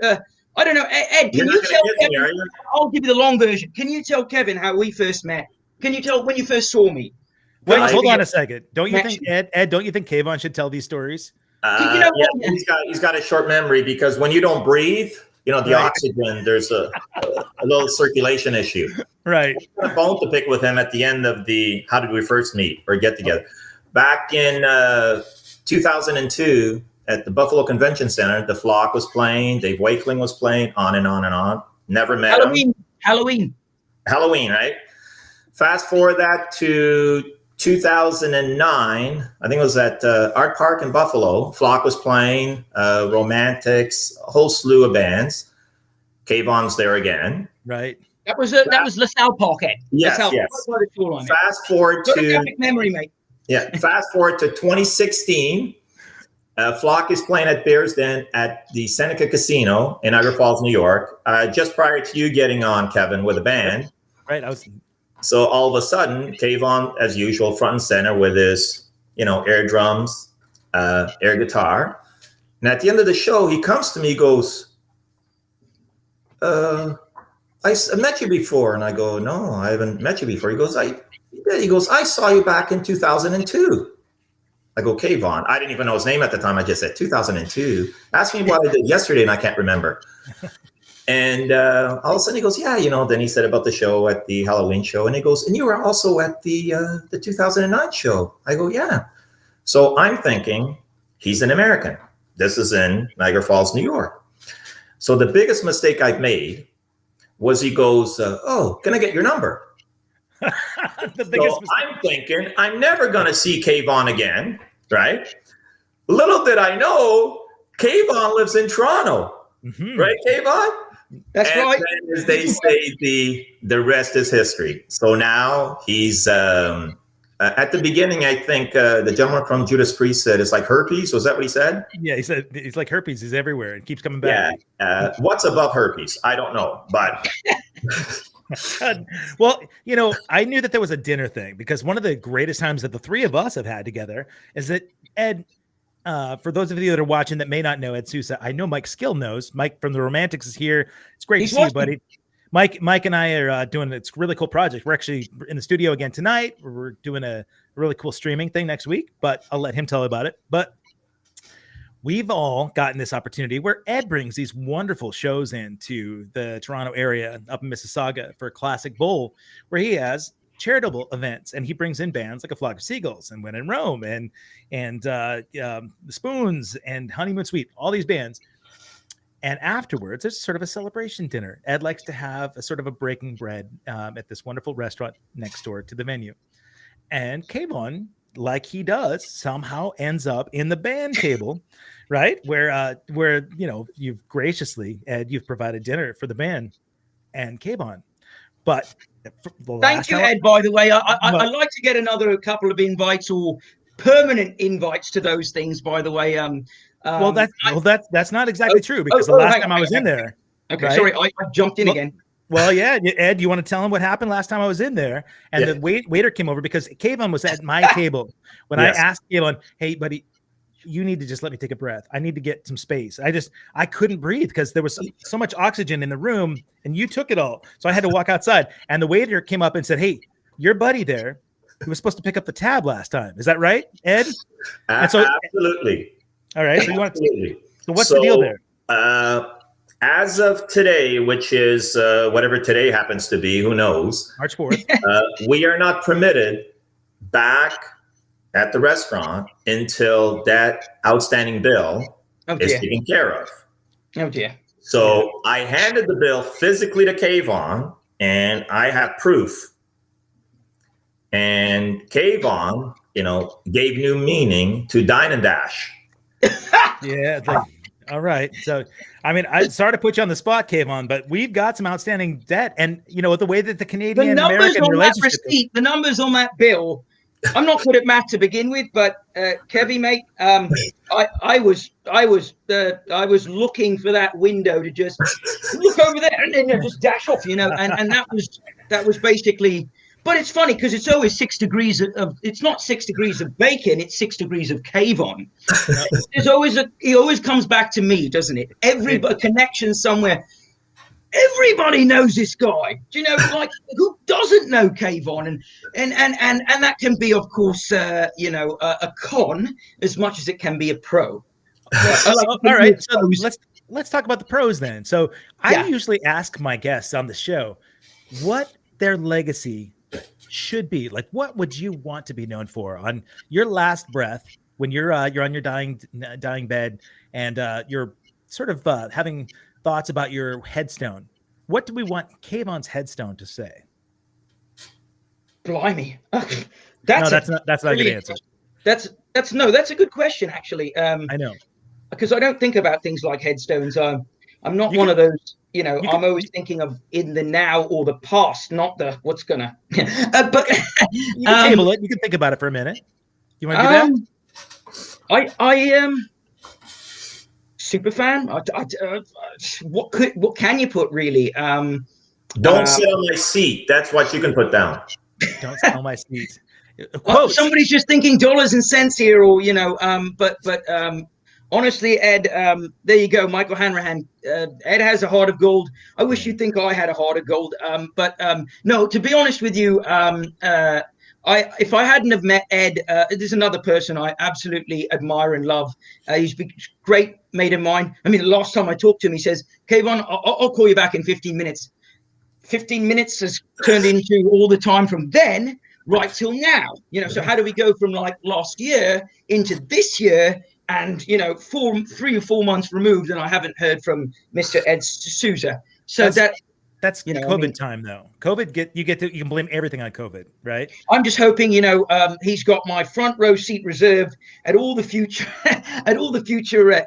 I don't know, Ed. Can you tell Kevin? I'll give you the long version. Can you tell Kevin how we first met? Can you tell when you first saw me? Wait, hold on a second. Don't you think Ed? Don't you think Kayvon should tell these stories? He's got a short memory because when you don't breathe, the oxygen, there's a little circulation issue. Right. I got a bone to pick with him at the end of the how did we first meet or get together? Back in 2002, at the Buffalo Convention Center. The Flock was playing, Dave Wakeling was playing, on and on and on. Never met him. Halloween, right? Fast forward that to 2009. I think it was at Art Park in Buffalo. Flock was playing, Romantics, a whole slew of bands. Kayvon's there again. Right. that was LaSalle Park, Ed. Yes, LaSalle yes. Park. Fast forward to photographic memory, mate. Yeah, fast forward to 2016. Flock is playing at Bears Den at the Seneca Casino in Niagara Falls, New York, just prior to you getting on, Kevin, with a band. Right. So all of a sudden, Kayvon, as usual, front and center with his, air drums, air guitar. And at the end of the show, he comes to me, he goes, I met you before. And I go, no, I haven't met you before. He goes, I saw you back in 2002. I go, Kayvon. I didn't even know his name at the time. I just said 2002. Ask me what I did yesterday, and I can't remember. And all of a sudden he goes, yeah, then he said about the show at the Halloween show. And he goes, and you were also at the 2009 show. I go, yeah. So I'm thinking he's an American. This is in Niagara Falls, New York. So the biggest mistake I've made was he goes, can I get your number? I'm thinking I'm never going to see Kayvon again, right? Little did I know, Kayvon lives in Toronto, right, Kayvon? That's right. And as they say, the rest is history. So now he's at the beginning. I think the gentleman from Judas Priest said it's like herpes. Was that what he said? Yeah, he said it's like herpes. He's everywhere and keeps coming back. Yeah. What's above herpes? I don't know, but. Well, I knew that there was a dinner thing because one of the greatest times that the three of us have had together is that Ed, for those of you that are watching that may not know Ed Sousa, I know Mike Skill knows. Mike from the Romantics is here. It's great to see you, buddy. Mike and I are doing it's a really cool project. We're actually in the studio again tonight. We're doing a really cool streaming thing next week, but I'll let him tell you about it. But we've all gotten this opportunity where Ed brings these wonderful shows into the Toronto area up in Mississauga for a Classic Bowl, where he has charitable events and he brings in bands like A Flock of Seagulls and When in Rome and the Spoons and Honeymoon Suite, all these bands. And afterwards, there's sort of a celebration dinner. Ed likes to have a sort of a breaking bread at this wonderful restaurant next door to the venue. And Kayvon, like he does, somehow ends up in the band table, right? Where you've graciously, Ed, you've provided dinner for the band and Kayvon. But thank you, Ed, by the way. I'd like to get another couple of invites or permanent invites to those things, by the way. That's not exactly true because the last time I was in there. Okay, right? sorry, I jumped in again. Well, yeah, Ed, you want to tell him what happened last time I was in there? And the waiter came over because Kayvon was at my table when I asked Kayvon, hey, buddy, you need to just let me take a breath. I need to get some space. I couldn't breathe because there was so much oxygen in the room and you took it all. So I had to walk outside. And the waiter came up and said, hey, your buddy there, he was supposed to pick up the tab last time. Is that right, Ed? Absolutely. All right. So what's the deal there? As of today, which is whatever today happens to be, who knows? March 4th. We are not permitted back at the restaurant until that outstanding bill is taken care of. Oh, dear. So I handed the bill physically to Kayvon, and I have proof. And Kayvon, gave new meaning to Dine and Dash. Yeah. All right. So, I'm sorry to put you on the spot, Kayvon, but we've got some outstanding debt. And, the way that the Canadian-American relationship... The numbers on that bill, I'm not good at math to begin with, but Kevy, mate, I was looking for that window to just look over there and then just dash off, and that was basically... But it's funny because it's always 6 degrees of it's not 6 degrees of bacon, it's 6 degrees of Kayvon. There's always he always comes back to me, doesn't it? Every connection somewhere. Everybody knows this guy. Do you know, like, who doesn't know Kayvon? And that can be, of course, a con as much as it can be a pro. All right, so let's talk about the pros then. So I usually ask my guests on the show what their legacy should be. Like, what would you want to be known for on your last breath? when you're on your dying bed and you're sort of having thoughts about your headstone, what do we want Kayvon's headstone to say? Blimey. That's not a good answer. That's a good question, actually. I know. Because I don't think about things like headstones. I'm not one of those, I'm always thinking of in the now or the past, not the what's gonna. But you can table it. You can think about it for a minute. You want to do that? I super fan. What can you put really? Don't sit on my seat. That's what you can put down. Don't sit on my seat. Well, somebody's just thinking dollars and cents here, or but honestly, Ed, there you go, Michael Hanrahan. Ed has a heart of gold. I wish you'd think I had a heart of gold. But no, to be honest with you, if I hadn't have met Ed, there's another person I absolutely admire and love. He's a great mate of mine. I mean, the last time I talked to him, he says, Kayvon, I'll call you back in 15 minutes. 15 minutes has turned into all the time from then right till now. So how do we go from like last year into this year? And 3 or 4 months removed, and I haven't heard from Mr. Ed Souza. So that's COVID time, though. COVID you can blame everything on COVID, right? I'm just hoping, he's got my front row seat reserved at all the future,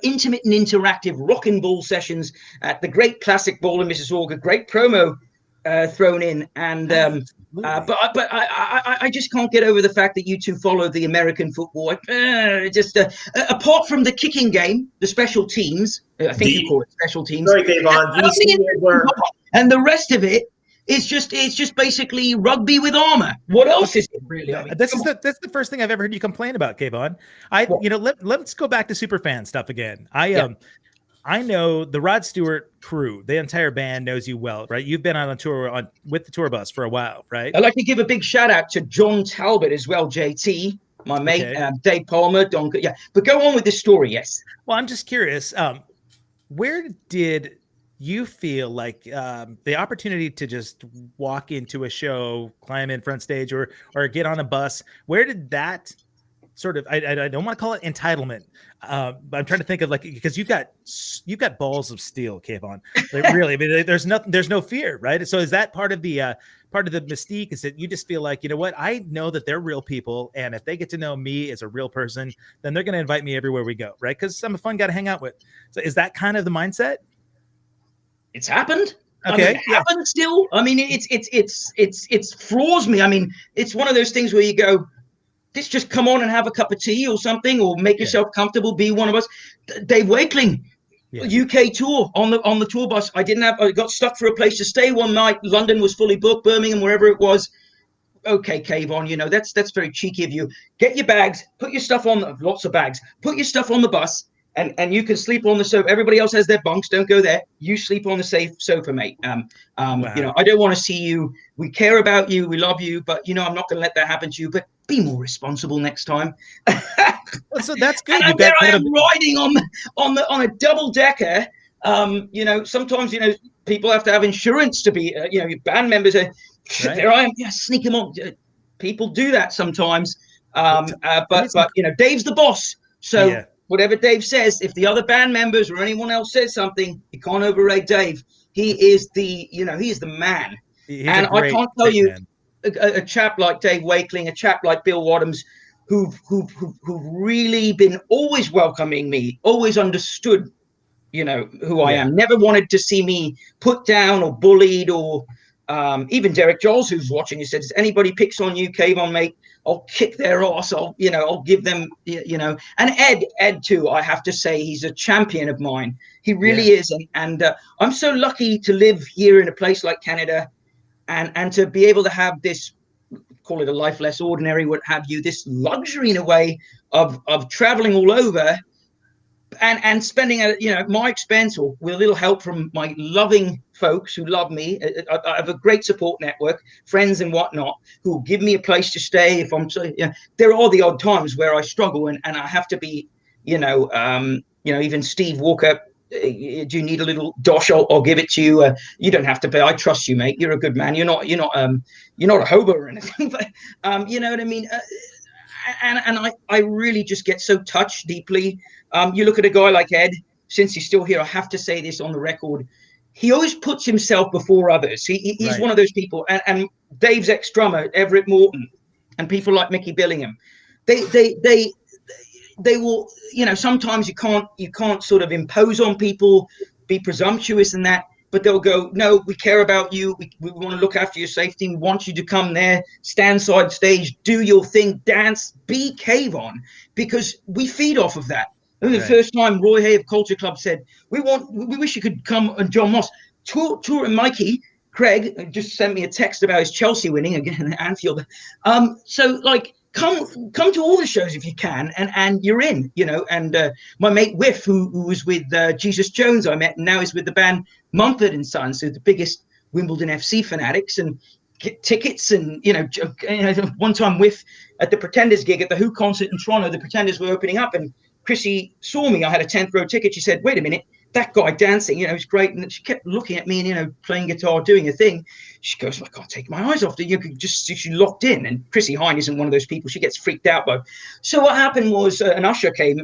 intimate and interactive rock and ball sessions at the Great Classic Ball in Mississauga. Great promo thrown in, and but I just can't get over the fact that you two follow the American football. Apart from the kicking game, the special teams, I think you call it special teams. Sorry, Kayvon. And the rest of it is just basically rugby with armor. What else is it really? That's the first thing I've ever heard you complain about, Kayvon. Let's go back to superfan stuff again. I know the Rod Stewart crew, the entire band knows you well, right? You've been on a tour with the tour bus for a while, right? I'd like to give a big shout out to John Talbot as well, JT, my mate, Dave Palmer, Don. Yeah, but go on with this story, yes. Well, I'm just curious, where did you feel like the opportunity to just walk into a show, climb in front stage, or get on a bus, where did that sort of, I don't want to call it entitlement, but I'm trying to think of because you've got balls of steel, Kayvon. Like, really, I mean, there's no fear, right? So is that part of the mystique? Is that you just feel like, you know what, I know that they're real people, and if they get to know me as a real person, then they're going to invite me everywhere we go, right? Because I'm a fun guy to hang out with. So is that kind of the mindset? It's happened. Okay, it happens still. I mean, it's floors me. I mean, it's one of those things where you go, just come on and have a cup of tea or something, or make yourself comfortable. Be one of us. Dave Wakeling, UK tour on the tour bus. I got stuck for a place to stay one night. London was fully booked, Birmingham, wherever it was. Okay, Kayvon, that's very cheeky of you. Get your bags, put your stuff on. Lots of bags. Put your stuff on the bus. And you can sleep on the sofa. Everybody else has their bunks. Don't go there. You sleep on the safe sofa, mate. Wow. I don't want to see you. We care about you. We love you. But, I'm not going to let that happen to you. But be more responsible next time. So that's good. And there I am riding on a double decker. Sometimes, people have to have insurance to be, your band members are, right. There I am. Yeah, sneak them on. People do that sometimes. But Dave's the boss. So. Yeah. Whatever Dave says, if the other band members or anyone else says something, you can't overrate Dave. He is the man. And I can't tell you a chap like Dave Wakeling, a chap like Bill Wadhams, who've really been always welcoming me, always understood, who I am. Never wanted to see me put down or bullied, or even Derek Joles, who's watching, he said, if anybody picks on you, Kayvon, mate, I'll kick their ass. I'll give them, and Ed too, I have to say, he's a champion of mine. He really is. And I'm so lucky to live here in a place like Canada and to be able to have this, call it a life less ordinary, what have you, this luxury in a way of traveling all over and spending at my expense, or with a little help from my loving folks who love me. I have a great support network, friends and whatnot, who give me a place to stay. If I'm, there are the odd times where I struggle and I have to be, even Steve Walker. Do you need a little dosh? I'll give it to you. You don't have to pay. I trust you, mate. You're a good man. You're not a hobo or anything. But you know what I mean. I really just get so touched deeply. You look at a guy like Ed, since he's still here, I have to say this on the record. He always puts himself before others. He's Right. one of those people. And Dave's ex-drummer, Everett Morton, and people like Mickey Billingham, they will, you know, sometimes you can't sort of impose on people, be presumptuous in that, but they'll go, no, we care about you. We want to look after your safety. We want you to come there, stand side stage, do your thing, dance, be Kayvon, because we feed off of that. I mean, the first time Roy Hay of Culture Club said, we wish you could come, and John Moss, tour and Mikey, Craig just sent me a text about his Chelsea winning again at Anfield. So like, come to all the shows if you can, and you're in, you know. And my mate Whiff, who was with Jesus Jones, I met, and now is with the band Mumford and Sons, so the biggest Wimbledon FC fanatics, and get tickets. And you know, one time Whiff at the Pretenders gig at the Who concert in Toronto, the Pretenders were opening up, and Chrissy saw me. I had a 10th row ticket. She said, "Wait a minute, that guy dancing, you know, he's great." And she kept looking at me and, you know, playing guitar, doing a thing. She goes, "I can't take my eyes off you. You could just," she locked in. And Chrissy Hine isn't one of those people. She gets freaked out by. So what happened was an usher came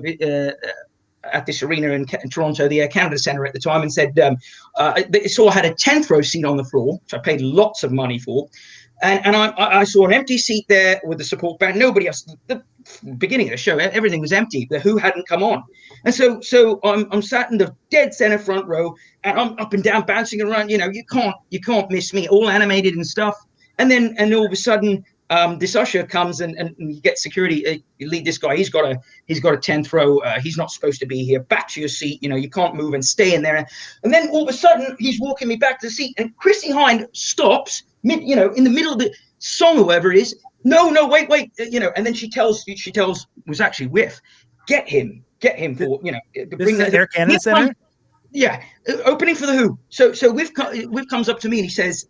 at this arena in Toronto, the Air Canada Centre at the time, and said, they saw I had a 10th row seat on the floor, which I paid lots of money for. And I saw an empty seat there with the support band. Nobody else. The beginning of the show, everything was empty. The Who hadn't come on, and so I'm sat in the dead center front row, and I'm up and down bouncing around. You know, you can't miss me. All animated and stuff. And then all of a sudden, this usher comes and you get security. You lead this guy. He's got a 10th row. He's not supposed to be here. Back to your seat. You know, you can't move and stay in there. And then all of a sudden, he's walking me back to the seat, and Chrissy Hine stops. You know, in the middle of the song or whatever it is, no, wait, you know, and then she tells was actually Whiff, get him for, you know, bring the Air Canada Centre. Yeah, opening for the Who. So Whiff comes up to me and he says,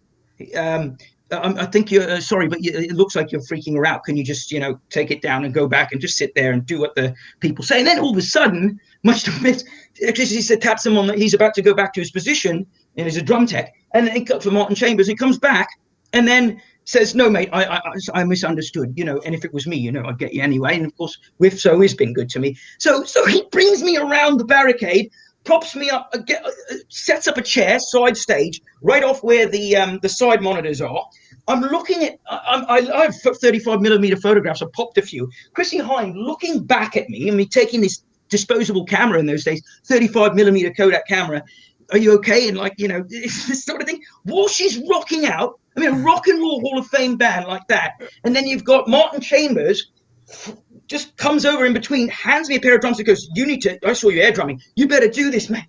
I think you're sorry, but it looks like you're freaking her out. Can you just, you know, take it down and go back and just sit there and do what the people say? And then all of a sudden, much to admit, he said, taps him on that he's about to go back to his position, and he's a drum tech. And then he cut for Martin Chambers. He comes back and then says, "No, mate, I misunderstood, you know, and if it was me, you know, I'd get you anyway." And of course, Whiff so has been good to me. So he brings me around the barricade, props me up, sets up a chair, side stage, right off where the side monitors are. I'm looking at, I have 35mm photographs. I popped a few. Chrissy Hine looking back at me, and me taking this disposable camera in those days, 35mm Kodak camera. Are you okay? And like, you know, this sort of thing. While she's rocking out, I mean, a rock and roll Hall of Fame band like that. And then you've got Martin Chambers just comes over in between, hands me a pair of drums and goes, I saw you air drumming. You better do this, man.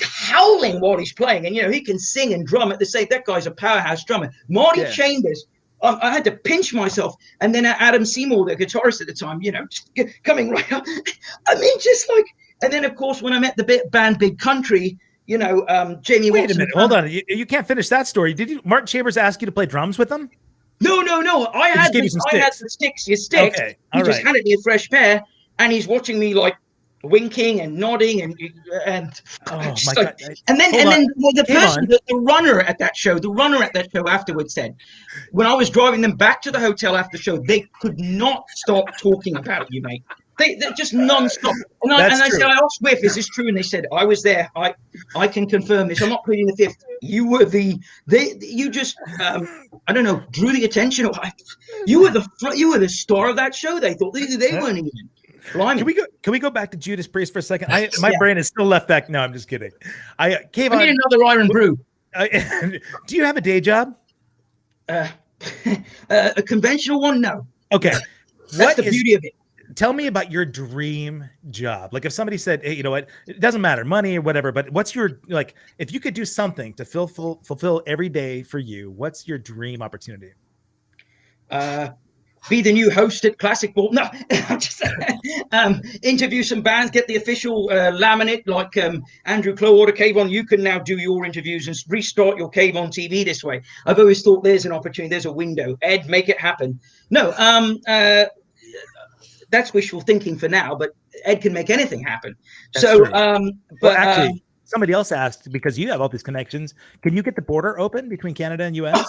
Howling while he's playing. And, you know, he can sing and drum at the same. That guy's a powerhouse drummer. Marty Chambers. I had to pinch myself. And then Adam Seymour, the guitarist at the time, you know, just coming right up. I mean, just like, and then, of course, when I met the band Big Country, you know, Jamie Wait Watson. a minute, hold on. You can't finish that story. Did Martin Chambers ask you to play drums with him? No. I had the sticks. Okay. He just handed me a fresh pair, and he's watching me like winking and nodding and oh my like, God. And then the runner at that show afterwards said, when I was driving them back to the hotel after the show, they could not stop talking about you, mate. They're just non-stop. And I said, I asked Whiff, is this true? And they said, I was there. I can confirm this. I'm not pleading the fifth. You were you just, I don't know, drew the attention. You were the star of that show. They thought they weren't even. Blimey. Can we go back to Judas Priest for a second? My brain is still left back. No, I'm just kidding. Kayvon, I need another Iron Brew. Do you have a day job? A conventional one? No. Okay. That's the beauty of it. Tell me about your dream job. Like if somebody said, hey, you know what, it doesn't matter, money or whatever, but what's your, like, if you could do something to fulfill every day for you, what's your dream opportunity? Be the new host at Classic Ball. No, just interview some bands, get the official laminate like Andrew Clowarder, Kayvon. You can now do your interviews and restart your Kayvon TV this way. I've always thought there's an opportunity, there's a window. Ed, make it happen. No, that's wishful thinking for now, but Ed can make anything happen. That's so, true. But actually, somebody else asked, because you have all these connections, can you get the border open between Canada and US?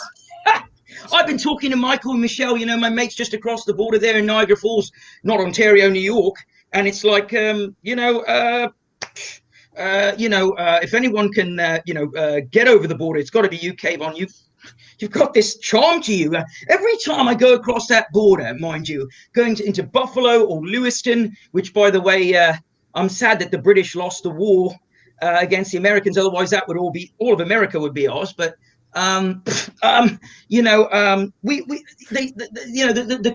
I've been talking to Michael and Michelle, you know, my mates just across the border there in Niagara Falls, not Ontario, New York. And it's like, if anyone can, get over the border, it's got to be you, Kayvon. You've got this charm to you. Every time I go across that border, mind you, going into Buffalo or Lewiston, which, by the way, I'm sad that the British lost the war against the Americans. Otherwise, that would all of America would be ours. But the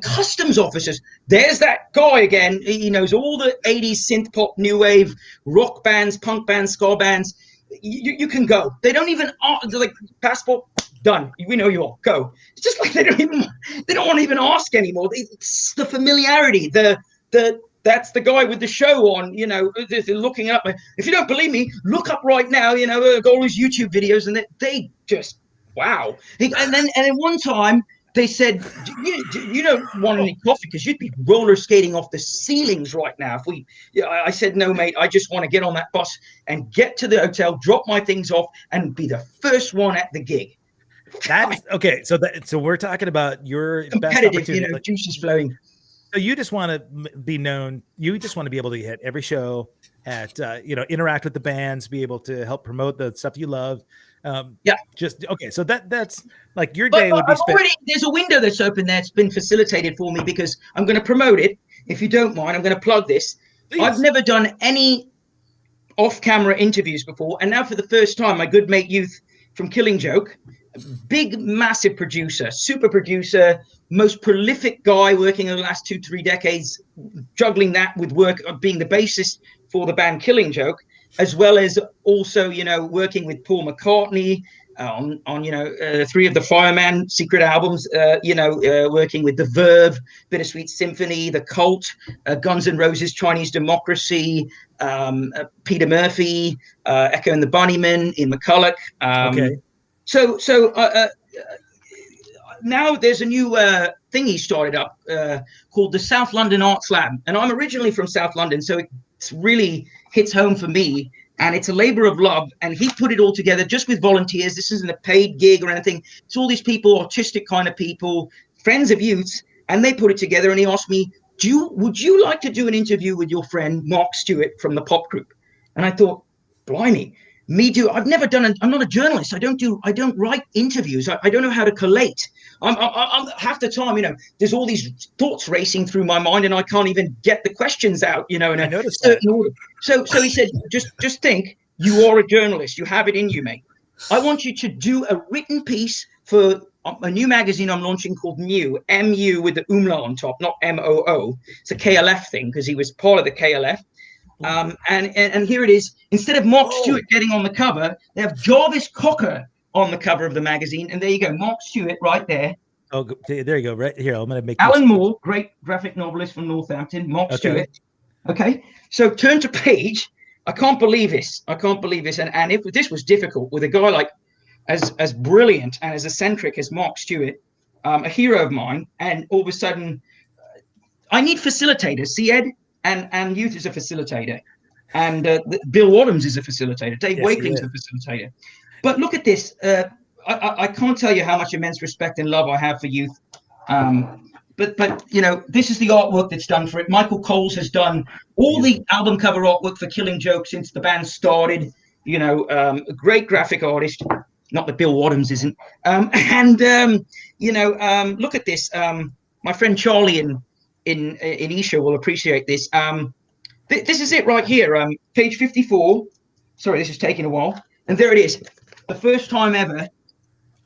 customs officers. There's that guy again. He knows all the 80s synth pop, new wave, rock bands, punk bands, ska bands. You can go. They don't even they're like, passport done. We know you all. Go. It's just like they don't want to even ask anymore. It's the familiarity. That's the guy with the show on, you know, they're looking up. If you don't believe me, look up right now, you know, all these YouTube videos, and they just, wow. And then one time they said, you don't want any coffee because you'd be roller skating off the ceilings right now. I said, no, mate, I just want to get on that bus and get to the hotel, drop my things off, and be the first one at the gig. That's okay. So we're talking about your competitive, you know, juices flowing. So you just want to be known. You just want to be able to hit every show at, interact with the bands, be able to help promote the stuff you love. Just okay. So that's like your day would be spent. There's a window that's open there. It's been facilitated for me because I'm going to promote it. If you don't mind, I'm going to plug this. Please. I've never done any off-camera interviews before, and now for the first time, my good mate Youth from Killing Joke, big, massive producer, super producer, most prolific guy working in the last 2-3 decades, juggling that with work of being the bassist for the band Killing Joke, as well as also, you know, working with Paul McCartney on 3 of the Fireman secret albums, working with The Verve, Bittersweet Symphony, The Cult, Guns N' Roses, Chinese Democracy, Peter Murphy, Echo and the Bunnymen, Ian McCulloch. Okay. So now there's a new thing he started up called the South London Arts Lab. And I'm originally from South London, so it really hits home for me. And it's a labor of love. And he put it all together just with volunteers. This isn't a paid gig or anything. It's all these people, artistic kind of people, friends of Youths. And they put it together. And he asked me, would you like to do an interview with your friend Mark Stewart from the pop group? And I thought, blimey. I've never done I'm not a journalist. I don't write interviews. I don't know how to collate. I'm half the time, you know, there's all these thoughts racing through my mind and I can't even get the questions out, you know, in a certain order. So he said, just think, you are a journalist. You have it in you, mate. I want you to do a written piece for a new magazine I'm launching called Mu, M-U with the umlaut on top, not M-O-O. It's a KLF thing because he was part of the KLF. And here it is. Instead of Mark Stewart getting on the cover, they have Jarvis Cocker on the cover of the magazine. And there you go, Mark Stewart right there. Oh, there you go. Right here. I'm going to make Alan Moore, great graphic novelist from Northampton. Mark Stewart. Okay. So turn to page. I can't believe this. And if this was difficult with a guy like as brilliant and as eccentric as Mark Stewart, a hero of mine, and all of a sudden I need facilitators. See, Ed? And Youth is a facilitator, and Bill Wadhams is a facilitator. Dave Wakeling's a facilitator. But look at this. I can't tell you how much immense respect and love I have for Youth. But you know, this is the artwork that's done for it. Michael Coles has done all the album cover artwork for Killing Joke since the band started. You know, a great graphic artist. Not that Bill Wadhams isn't. Look at this. My friend Charlie in Isha will appreciate this. This is it right here, page 54. Sorry, this is taking a while. And there it is, the first time ever.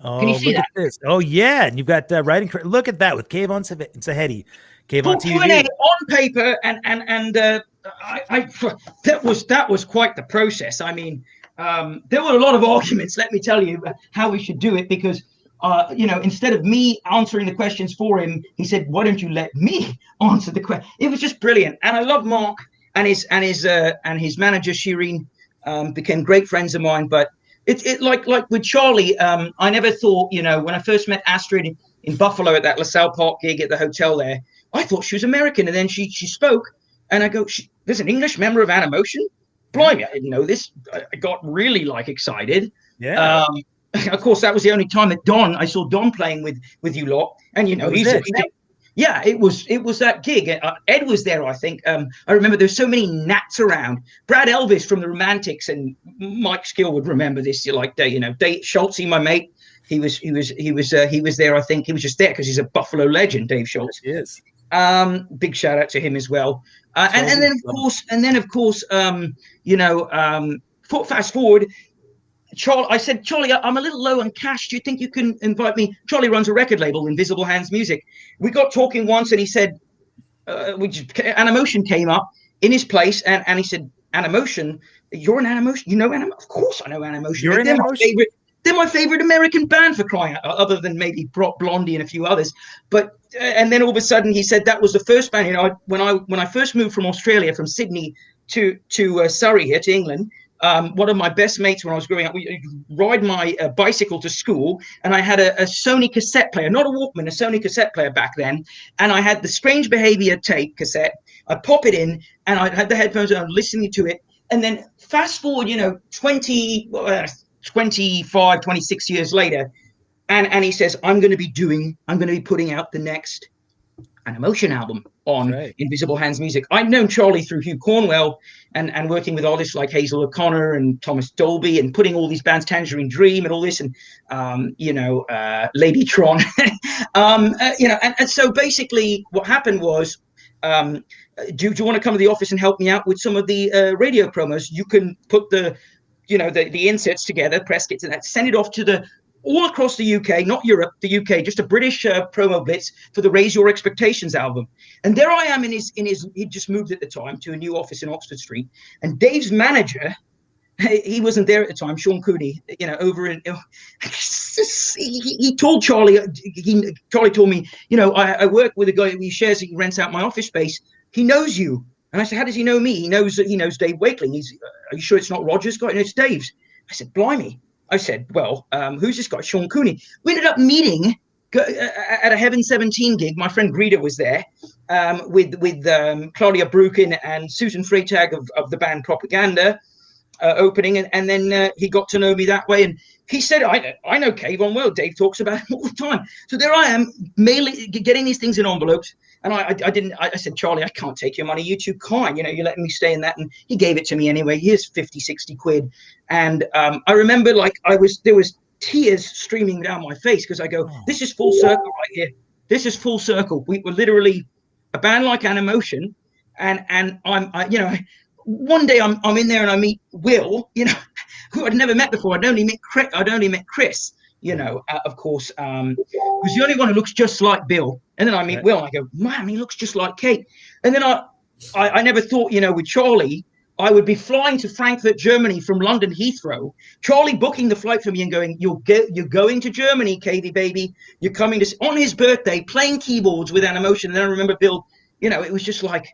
Oh, can you see that? This. Oh, yeah. And you've got writing. Look at that with Kayvon Sahedi. Kayvon TV. On paper, and that was quite the process. I mean, there were a lot of arguments, let me tell you, how we should do it, because instead of me answering the questions for him, he said, why don't you let me answer the question? It was just brilliant. And I love Mark and his manager, Shireen, became great friends of mine. But it like with Charlie, I never thought, when I first met Astrid in Buffalo at that LaSalle Park gig at the hotel there, I thought she was American. And then she spoke and I go, there's an English member of Animotion? Blimey, I didn't know this. I got really excited. Yeah. of course, that was the only time that I saw Don playing with you lot. And, you know, yeah, it was that gig. Ed was there, I think. I remember there's so many gnats around. Brad Elvis from the Romantics, and Mike Skill would remember this. Like, you know, Dave Schultze, my mate, he was there. I think he was just there because he's a Buffalo legend, Dave Schultz. Yes. Big shout out to him as well. And then of course, you know, fast forward. I said, Charlie, I'm a little low on cash. Do you think you can invite me? Charlie runs a record label, Invisible Hands Music. We got talking once, and he said, Animotion came up in his place, and he said, Animotion, you're an Animotion? You know Animotion? Of course I know Animotion. You're an Animotion? They're my favorite American band, for crying out, other than maybe Blondie and a few others. But and then all of a sudden he said that was the first band. You know, when I first moved from Australia, from Sydney to Surrey here to England. One of my best mates when I was growing up, we ride my bicycle to school, and I had a Sony cassette player, not a Walkman, a Sony cassette player back then. And I had the Strange Behavior tape cassette. I'd pop it in, and I had the headphones on, listening to it. And then fast forward, you know, 25, 26 years later, and he says, I'm going to be putting out the next Animotion album on Invisible Hands Music. I'd known Charlie through Hugh Cornwell and working with artists like Hazel O'Connor and Thomas Dolby, and putting all these bands, Tangerine Dream and all this, and you know, Ladytron. You know, and so basically what happened was, do you want to come to the office and help me out with some of the radio promos? You can put the inserts together, press kits, and that, send it off to all across the UK, not Europe, the UK, just a British promo blitz for the Raise Your Expectations album. And there I am in his, he just moved at the time to a new office in Oxford Street. And Dave's manager, he wasn't there at the time, Sean Cooney, you know, over in, he told Charlie, Charlie told me, you know, I work with a guy who he rents out my office space. He knows you. And I said, how does he know me? He knows Dave Wakeling. Are you sure it's not Roger's guy? No, it's Dave's. I said, blimey. I said, well, who's this guy? Sean Cooney. We ended up meeting at a Heaven 17 gig. My friend Greta was there with Claudia Brukin and Susan Freitag of the band Propaganda opening. And then he got to know me that way. And he said, I know Kayvon well. Dave talks about him all the time. So there I am, getting these things in envelopes. And I said, Charlie, I can't take your money. You too kind. You know, you're letting me stay in that. And he gave it to me anyway. Here's 50, 60 quid. And I remember there was tears streaming down my face, because I go, this is full circle right here. This is full circle. We were literally a band like Animotion. And you know, one day I'm in there and I meet Will, you know, who I'd never met before. I'd only met Chris. You know, of course, who's the only one who looks just like Bill. And then I meet Will, and I go, man, he looks just like Kate. And then I never thought, you know, with Charlie, I would be flying to Frankfurt, Germany from London Heathrow. Charlie booking the flight for me and going, you're going to Germany, Katie, baby. You're coming on his birthday, playing keyboards with Animotion. And then I remember Bill, you know, it was just like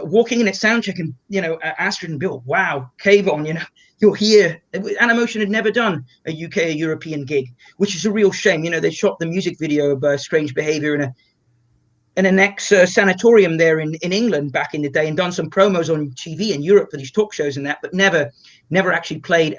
walking in at soundcheck, and, you know, Astrid and Bill, wow, Kayvon, you know, you're here. Animotion had never done a UK or European gig, which is a real shame. You know, they shot the music video of Strange Behavior in an ex-sanatorium there in England back in the day, and done some promos on TV in Europe for these talk shows and that, but never actually played,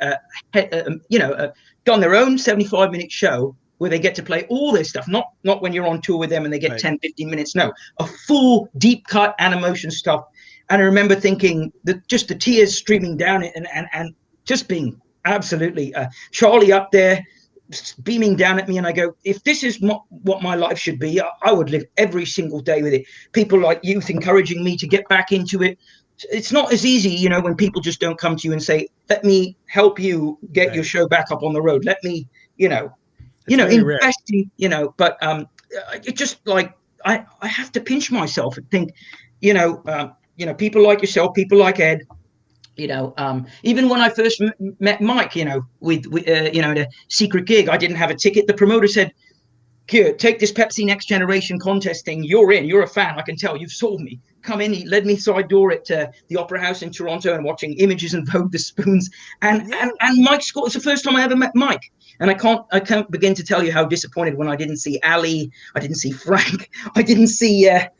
you know, done their own 75-minute show where they get to play all this stuff, not when you're on tour with them and they get 10, 15 minutes. No, a full deep cut Animotion stuff. And I remember thinking that just the tears streaming down it, and just being absolutely Charlie up there beaming down at me. And I go, if this is what my life should be, I would live every single day with it. People like youth encouraging me to get back into it. It's not as easy, you know, when people just don't come to you and say, let me help you get your show back up on the road. Let me, you know, invest in, you know, but it just like, I have to pinch myself and think, you know, people like yourself, people like Ed, you know, even when I first met Mike, you know, with you know, the secret gig, I didn't have a ticket. The promoter said, "Here, take this Pepsi Next Generation contest thing. You're in. You're a fan. I can tell. You've sold me. Come in." He led me side door at the Opera House in Toronto, and watching Images and Vogue the Spoons. And Mike Scott. It's the first time I ever met Mike. And I can't begin to tell you how disappointed when I didn't see Ali, I didn't see Frank, I didn't see of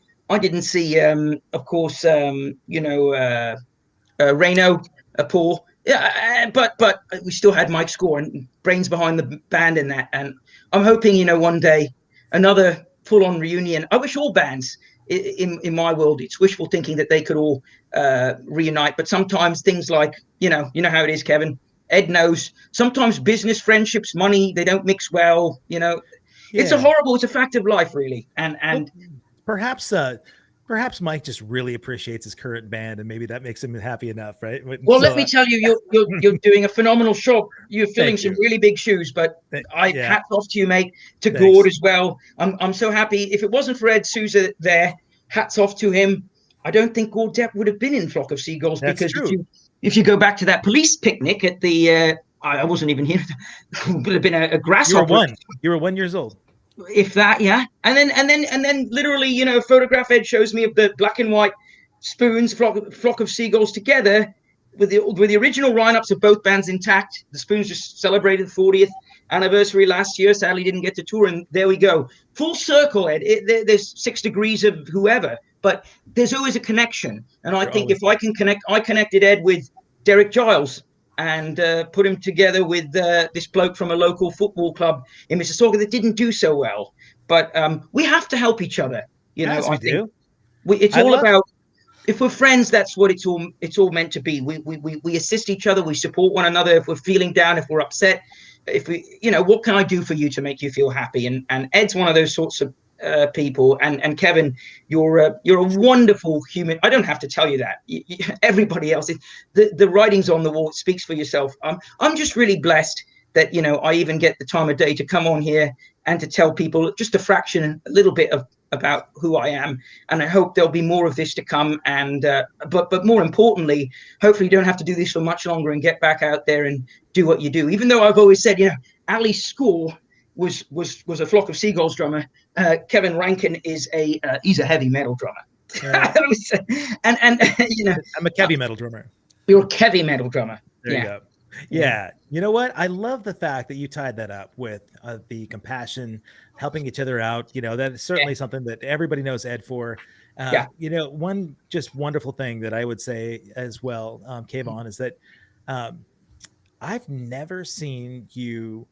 course, you know, Reno, Paul, Yeah, but we still had Mike Score and brains behind the band in that, and I'm hoping, you know, one day another full-on reunion. I wish all bands in my world, it's wishful thinking that they could all reunite, but sometimes things like, you know how it is, Kevin. Ed knows sometimes business, friendships, money, they don't mix well. You know, it's a fact of life, really. And well, perhaps Mike just really appreciates his current band, and maybe that makes him happy enough, right? Well, let me tell you, you're doing a phenomenal job. You're filling some really big shoes, but hats off to you, mate. To Gord as well. I'm so happy. If it wasn't for Ed Souza there, hats off to him. I don't think Gord Depp would have been in Flock of Seagulls. That's because true. If you go back to that police picnic at the, I wasn't even here. It would have been a grasshopper. You were 1 year old. If that, yeah. And then literally, you know, photograph Ed shows me of the black and white spoons, flock of seagulls together with the original lineups of both bands intact. The Spoons just celebrated the 40th anniversary last year. Sadly, didn't get to tour, and there we go. Full circle, Ed. There's 6 degrees of whoever, but there's always a connection. And I think if I can connect, I connected Ed with Derek Giles and put him together with this bloke from a local football club in Mississauga that didn't do so well. But we have to help each other. You know, I think it's all about, if we're friends, that's what it's all meant to be. We assist each other, we support one another. If we're feeling down, if we're upset, if we, you know, what can I do for you to make you feel happy? And Ed's one of those sorts of people. And Kevin, you're a wonderful human. I don't have to tell you that. Everybody else, the writing's on the wall. It speaks for yourself. I'm just really blessed that, you know, I even get the time of day to come on here and to tell people just a fraction, a little bit about who I am. And I hope there'll be more of this to come. And but more importantly, hopefully you don't have to do this for much longer and get back out there and do what you do. Even though I've always said, you know, Ali Score was a Flock of Seagulls drummer. Kevin Rankin is he's a heavy metal drummer. and you know, I'm a heavy metal drummer. You're a heavy metal drummer. There you go. Yeah. You know what? I love the fact that you tied that up with the compassion, helping each other out. You know, that is certainly something that everybody knows Ed for. You know, one just wonderful thing that I would say as well, Kayvon, is that I've never seen you,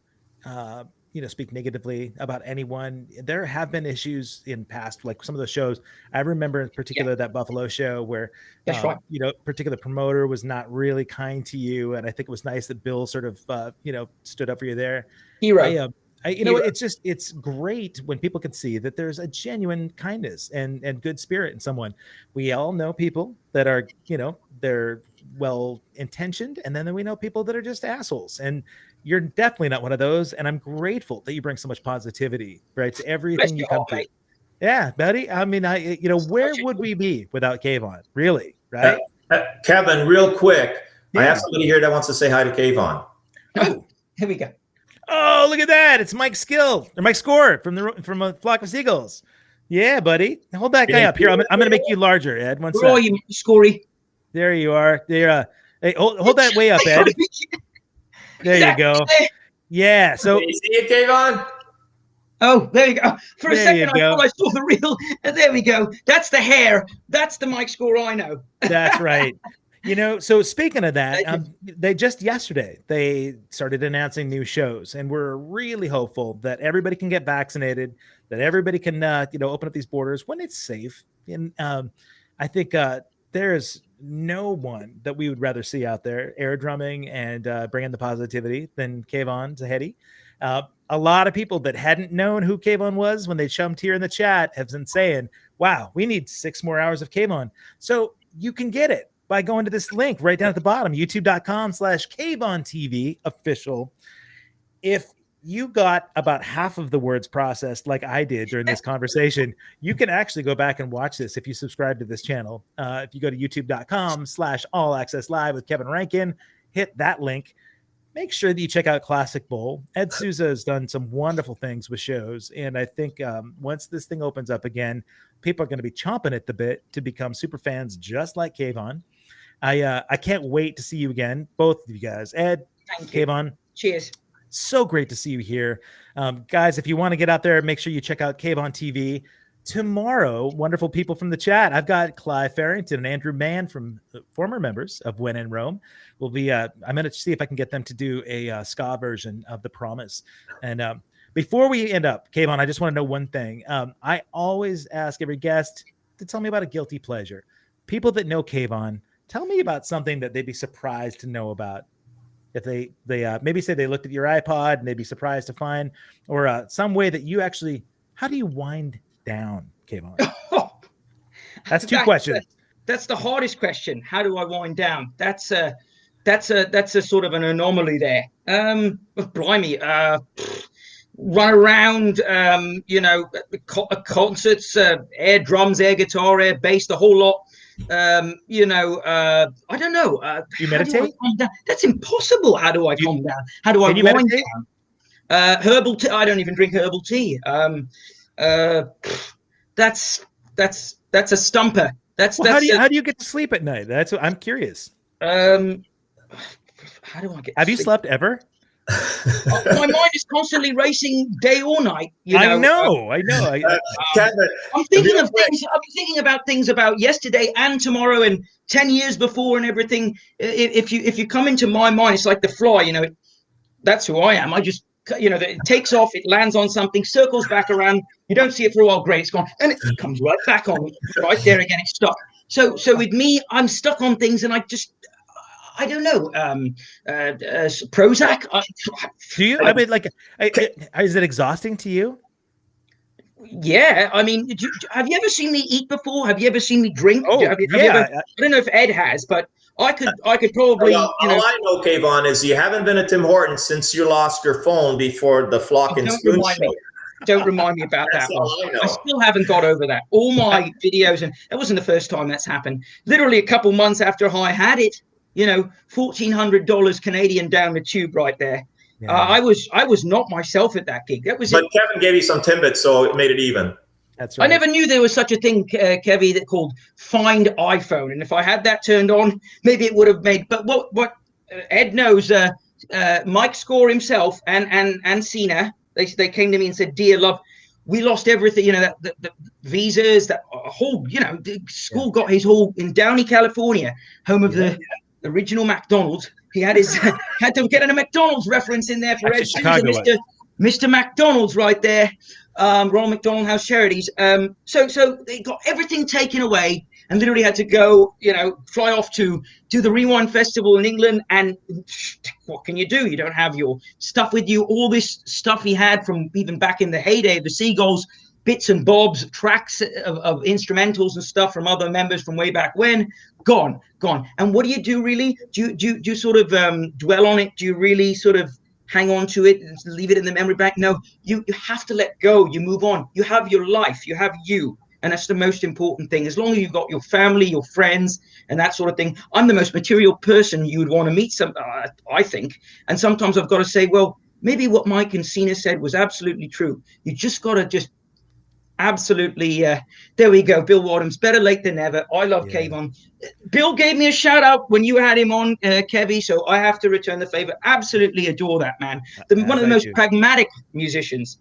you know, speak negatively about anyone. There have been issues in past, like some of those shows. I remember in particular that Buffalo show where, you know, particular promoter was not really kind to you. And I think it was nice that Bill sort of, you know, stood up for you there. Hero. You know, it's great when people can see that there's a genuine kindness and good spirit in someone. We all know people that are, you know, they're well-intentioned. And then we know people that are just assholes. And you're definitely not one of those. And I'm grateful that you bring so much positivity, right, to everything you come to. Yeah, buddy. I mean, you know, where would we be without Kayvon? Really, right? Kevin, real quick. I have somebody here that wants to say hi to Kayvon. Oh, here we go. Oh, look at that. It's Mike Score from a Flock of Seagulls. Yeah, buddy. Hold that guy up here. I'm going to make you larger, Ed. One second. Where are you, Scorey? There you are. There. Hey, hold that way up, Ed. There you go. Yeah. So you see it, Kayvon? Oh, there you go. For a second, I thought I saw the real. There we go. That's the hair. That's the Mike Score I know. That's right. You know, so speaking of that, they just yesterday, they started announcing new shows, and we're really hopeful that everybody can get vaccinated, that everybody can, you know, open up these borders when it's safe. And I think there's no one that we would rather see out there air drumming and bringing the positivity than Kayvon Zahedi. A lot of people that hadn't known who Kayvon was when they jumped here in the chat have been saying, wow, we need 6 more hours of Kayvon. So you can get it by going to this link right down at the bottom, youtube.com/KayvonTV official. If you got about half of the words processed like I did during this conversation, you can actually go back and watch this if you subscribe to this channel. If you go to youtube.com/allaccesslive with Kevin Rankin, hit that link. Make sure that you check out Classic Bowl. Ed Souza has done some wonderful things with shows. And I think once this thing opens up again, people are going to be chomping at the bit to become super fans just like Kayvon. I can't wait to see you again, both of you guys. Ed, Kayvon. Cheers. So great to see you here. Guys, if you want to get out there, make sure you check out Kayvon TV. tomorrow, wonderful people from the chat. I've got Clive Farrington and Andrew Mann from former members of When in Rome. Will be. I'm going to see if I can get them to do a ska version of The Promise. And before we end up, Kayvon, I just want to know one thing. I always ask every guest to tell me about a guilty pleasure. People that know Kayvon, tell me about something that they'd be surprised to know about. If they maybe say they looked at your iPod and they'd be surprised to find, or some way that you actually. How do you wind down, Kayvon? That's two questions. That's the hardest question. How do I wind down? That's a sort of an anomaly there. Blimey, run around, concerts, air drums, air guitar, air bass, the whole lot. I don't know. You meditate? That's impossible. How do I calm down? How do I wind meditate? Down? Herbal tea. I don't even drink herbal tea. That's a stumper. How do you get to sleep at night? That's what I'm curious. How do I get? Have you slept ever? My mind is constantly racing day or night. I know. I'm thinking of things. I'm thinking about things about yesterday and tomorrow and 10 years before and everything. If you come into my mind, it's like the fly. That's who I am. I just. It takes off, it lands on something, circles back around. You don't see it for a while, great, it's gone, and it comes right back on, right there again. It's stuck. So with me, I'm stuck on things, and I don't know. Prozac. Do you? I mean, is it exhausting to you? Yeah, I mean, have you ever seen me eat before? Have you ever seen me drink? Oh, I don't know if Ed has, but I could probably. All I know, Kayvon, is you haven't been at Tim Hortons since you lost your phone before the Flock and Spoon show. Don't remind me about that one. I still haven't got over that. All my videos, and that wasn't the first time that's happened. Literally a couple months after I had it, $1,400 Canadian down the tube right there. Yeah. I was not myself at that gig. But Kevin gave you some Timbits, so it made it even. That's right. I never knew there was such a thing, Kevy, that called Find iPhone. And if I had that turned on, maybe it would have made. But what Ed knows, Mike Score himself and Cena, they came to me and said, "Dear love, we lost everything. The visas, that whole, the school got his whole in Downey, California, home of the original McDonald's. He had had to get a McDonald's reference in there for Ed. Mr. McDonald's right there. Ronald McDonald House Charities. So they got everything taken away and literally had to go, fly off to do the Rewind Festival in England. And what can you do? You don't have your stuff with you. All this stuff he had from even back in the heyday of the Seagulls, bits and bobs, tracks of instrumentals and stuff from other members from way back when, gone. And what do you do really? Do you sort of dwell on it? Do you really sort of hang on to it and leave it in the memory bank? No, you have to let go. You move on. You have your life. You have you. And that's the most important thing. As long as you've got your family, your friends, and that sort of thing. I'm the most material person you would want to meet, I think. And sometimes I've got to say, well, maybe what Mike and Cena said was absolutely true. You just got to just absolutely, there we go. Bill Wadham's better late than never. I love Kayvon. Bill gave me a shout out when you had him on, Kevy, so I have to return the favor. Absolutely adore that man. One of the most pragmatic musicians,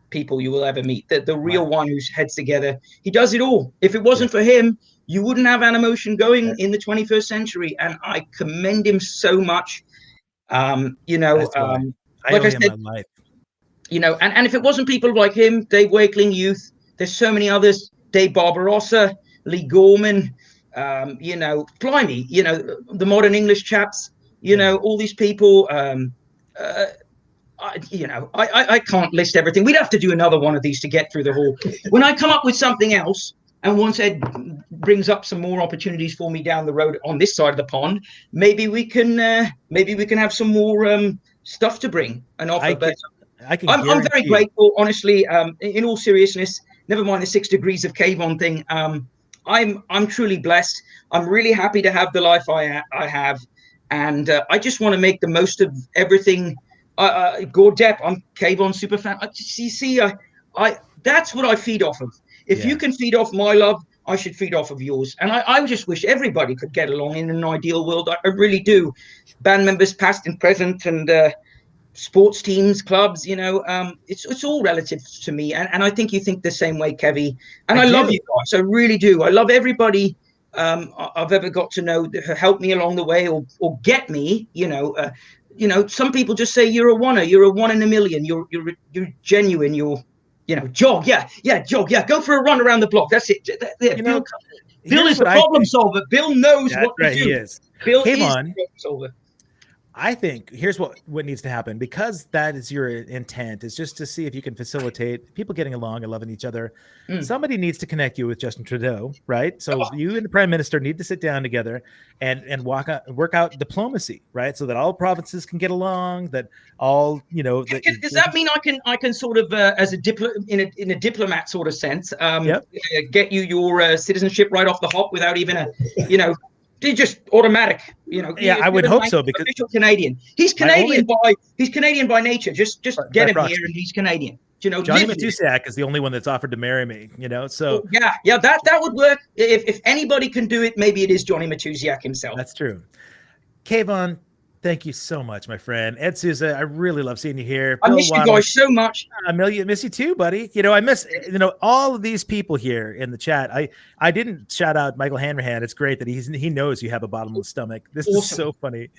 people you will ever meet. The real one who heads together. He does it all. If it wasn't for him, you wouldn't have Animotion going in the 21st century, and I commend him so much. Like I said, and if it wasn't people like him, Dave Wakeling Youth, there's so many others, Dave Barbarossa, Lee Gorman, blimey, the Modern English chaps, all these people, I can't list everything. We'd have to do another one of these to get through the whole. When I come up with something else, and once Ed brings up some more opportunities for me down the road on this side of the pond, maybe we can have some more stuff to bring and offer. I'm very grateful, honestly. In all seriousness, never mind the 6 degrees of Kayvon thing. I'm truly blessed. I'm really happy to have the life I have, and I just want to make the most of everything. Gord Depp, I'm Kayvon super fan. That's what I feed off of. If you can feed off my love, I should feed off of yours. And I just wish everybody could get along in an ideal world. I really do. Band members past and present, and sports teams, clubs, it's all relative to me. And I think you think the same way, Kevy. And I love you guys. I really do. I love everybody I've ever got to know that helped me along the way or get me, some people just say you're a oneer, you're a one in a million, you're genuine, jog, jog, go for a run around the block. That's it. Bill is the problem solver. Bill knows what to do. He is. Bill is the problem solver. I think here's what needs to happen, because that is your intent, is just to see if you can facilitate people getting along and loving each other. Somebody needs to connect you with Justin Trudeau, right? So you and the Prime Minister need to sit down together and work out diplomacy, right? So that all provinces can get along, that all, does that mean I can sort of as in a diplomat sort of sense get you your citizenship right off the hop without even they're just automatic, I would hope so, because official Canadian. He's Canadian by nature. Just get him here, and he's Canadian. Johnny Matusiak is the only one that's offered to marry me. So that would work. If anybody can do it, maybe it is Johnny Matusiak himself. That's true. Kayvon, thank you so much, my friend. Ed Souza, I really love seeing you here. I miss you guys so much. I miss you too, buddy. I miss all of these people here in the chat. I didn't shout out Michael Hanrahan. It's great that he knows you have a bottomless stomach. This is so funny.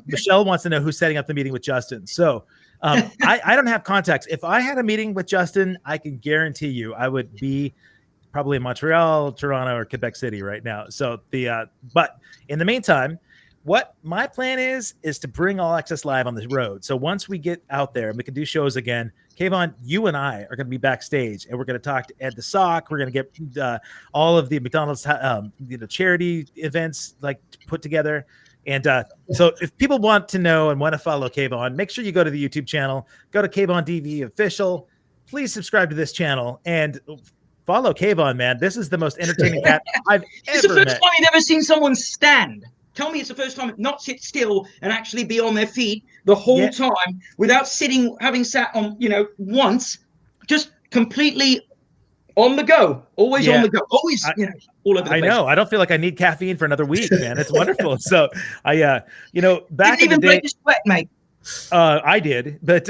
Michelle wants to know who's setting up the meeting with Justin. So I don't have contacts. If I had a meeting with Justin, I can guarantee you I would be probably in Montreal, Toronto, or Quebec City right now. So but in the meantime, what my plan is to bring All Access Live on the road. So once we get out there and we can do shows again, Kayvon, you and I are going to be backstage, and we're going to talk to Ed the Sock. We're going to get all of the McDonald's charity events put together. And so if people want to know and want to follow Kayvon, make sure you go to the YouTube channel, go to Kayvon DV Official. Please subscribe to this channel and follow Kayvon, man. This is the most entertaining cat I've ever met. It's the first time you've ever seen someone stand. Tell me it's the first time not sit still and actually be on their feet the whole time without having sat on, once, just completely on the go, always on the go, always, all over the place. I know. I don't feel like I need caffeine for another week, man. It's wonderful. So back didn't in the even day, break a sweat, mate. I did, but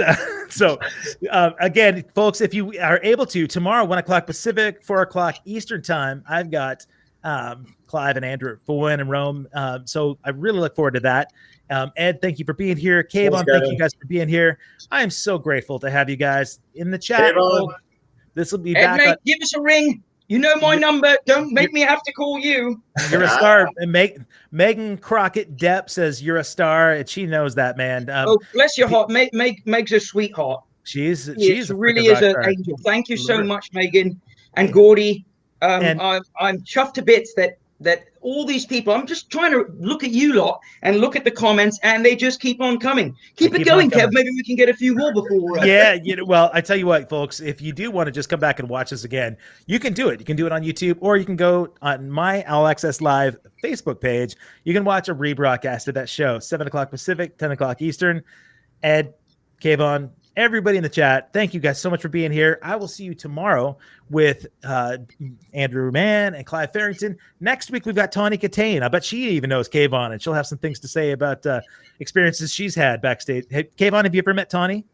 again, folks, if you are able to, tomorrow, 1:00 Pacific, 4:00 Eastern time, I've got Clive and Andrew for When in Rome. So I really look forward to that. Ed, thank you for being here. Kayvon, thank you guys for being here. I am so grateful to have you guys in the chat. This will be Ed, mate, give us a ring. You know my number. Don't make me have to call you. You're a star. And Megan Crockett Depp says you're a star, and she knows that, man. Bless your heart. Meg's a sweetheart. She's really is an angel. Thank you so much, Megan and Gordy. I'm chuffed to bits that all these people, I'm just trying to look at you lot and look at the comments, and they just keep on coming. Keep it going, Kev. Maybe we can get a few more before. Well, I tell you what, folks, if you do want to just come back and watch us again, you can do it. You can do it on YouTube, or you can go on my All Access Live Facebook page. You can watch a rebroadcast of that show, 7:00 Pacific, 10:00 Eastern. Ed, Kayvon, everybody in the chat, thank you guys so much for being here. I will see you tomorrow with Andrew Mann and Clive Farrington. Next week, we've got Tawny Katane. I bet she even knows Kayvon, and she'll have some things to say about experiences she's had backstage. Hey, Kayvon, have you ever met Tawny?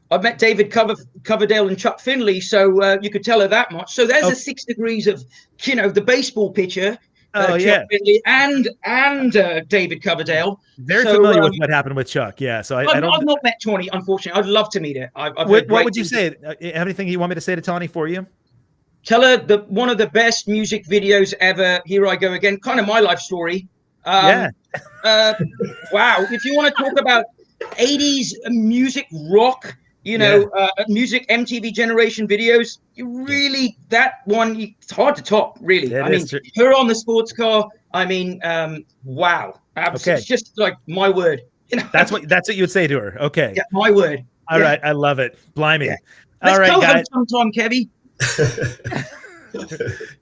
I've met David Coverdale and Chuck Finley, so you could tell her that much. So there's a 6 degrees of, the baseball pitcher. Chuck Finley and David Coverdale. Very familiar with what happened with Chuck. Yeah. So I've not met Tawny, unfortunately. I'd love to meet her. What would you say? Anything you want me to say to Tawny for you? Tell her one of the best music videos ever. Here I go again. Kind of my life story. Wow. If you want to talk about 80s music, rock, music, MTV generation videos, that one, it's hard to top, really. Her on the sports car, wow. Okay. It's just like my word. That's what you would say to her. Okay. Yeah, my word. All right. I love it. Blimey. Yeah. Let's go guys. Sometime, Kevy.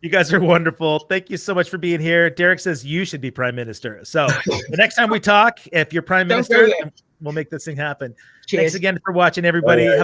You guys are wonderful. Thank you so much for being here. Derek says you should be prime minister. So the next time we talk, if you're prime minister, we'll make this thing happen. Cheers. Thanks again for watching, everybody. Have a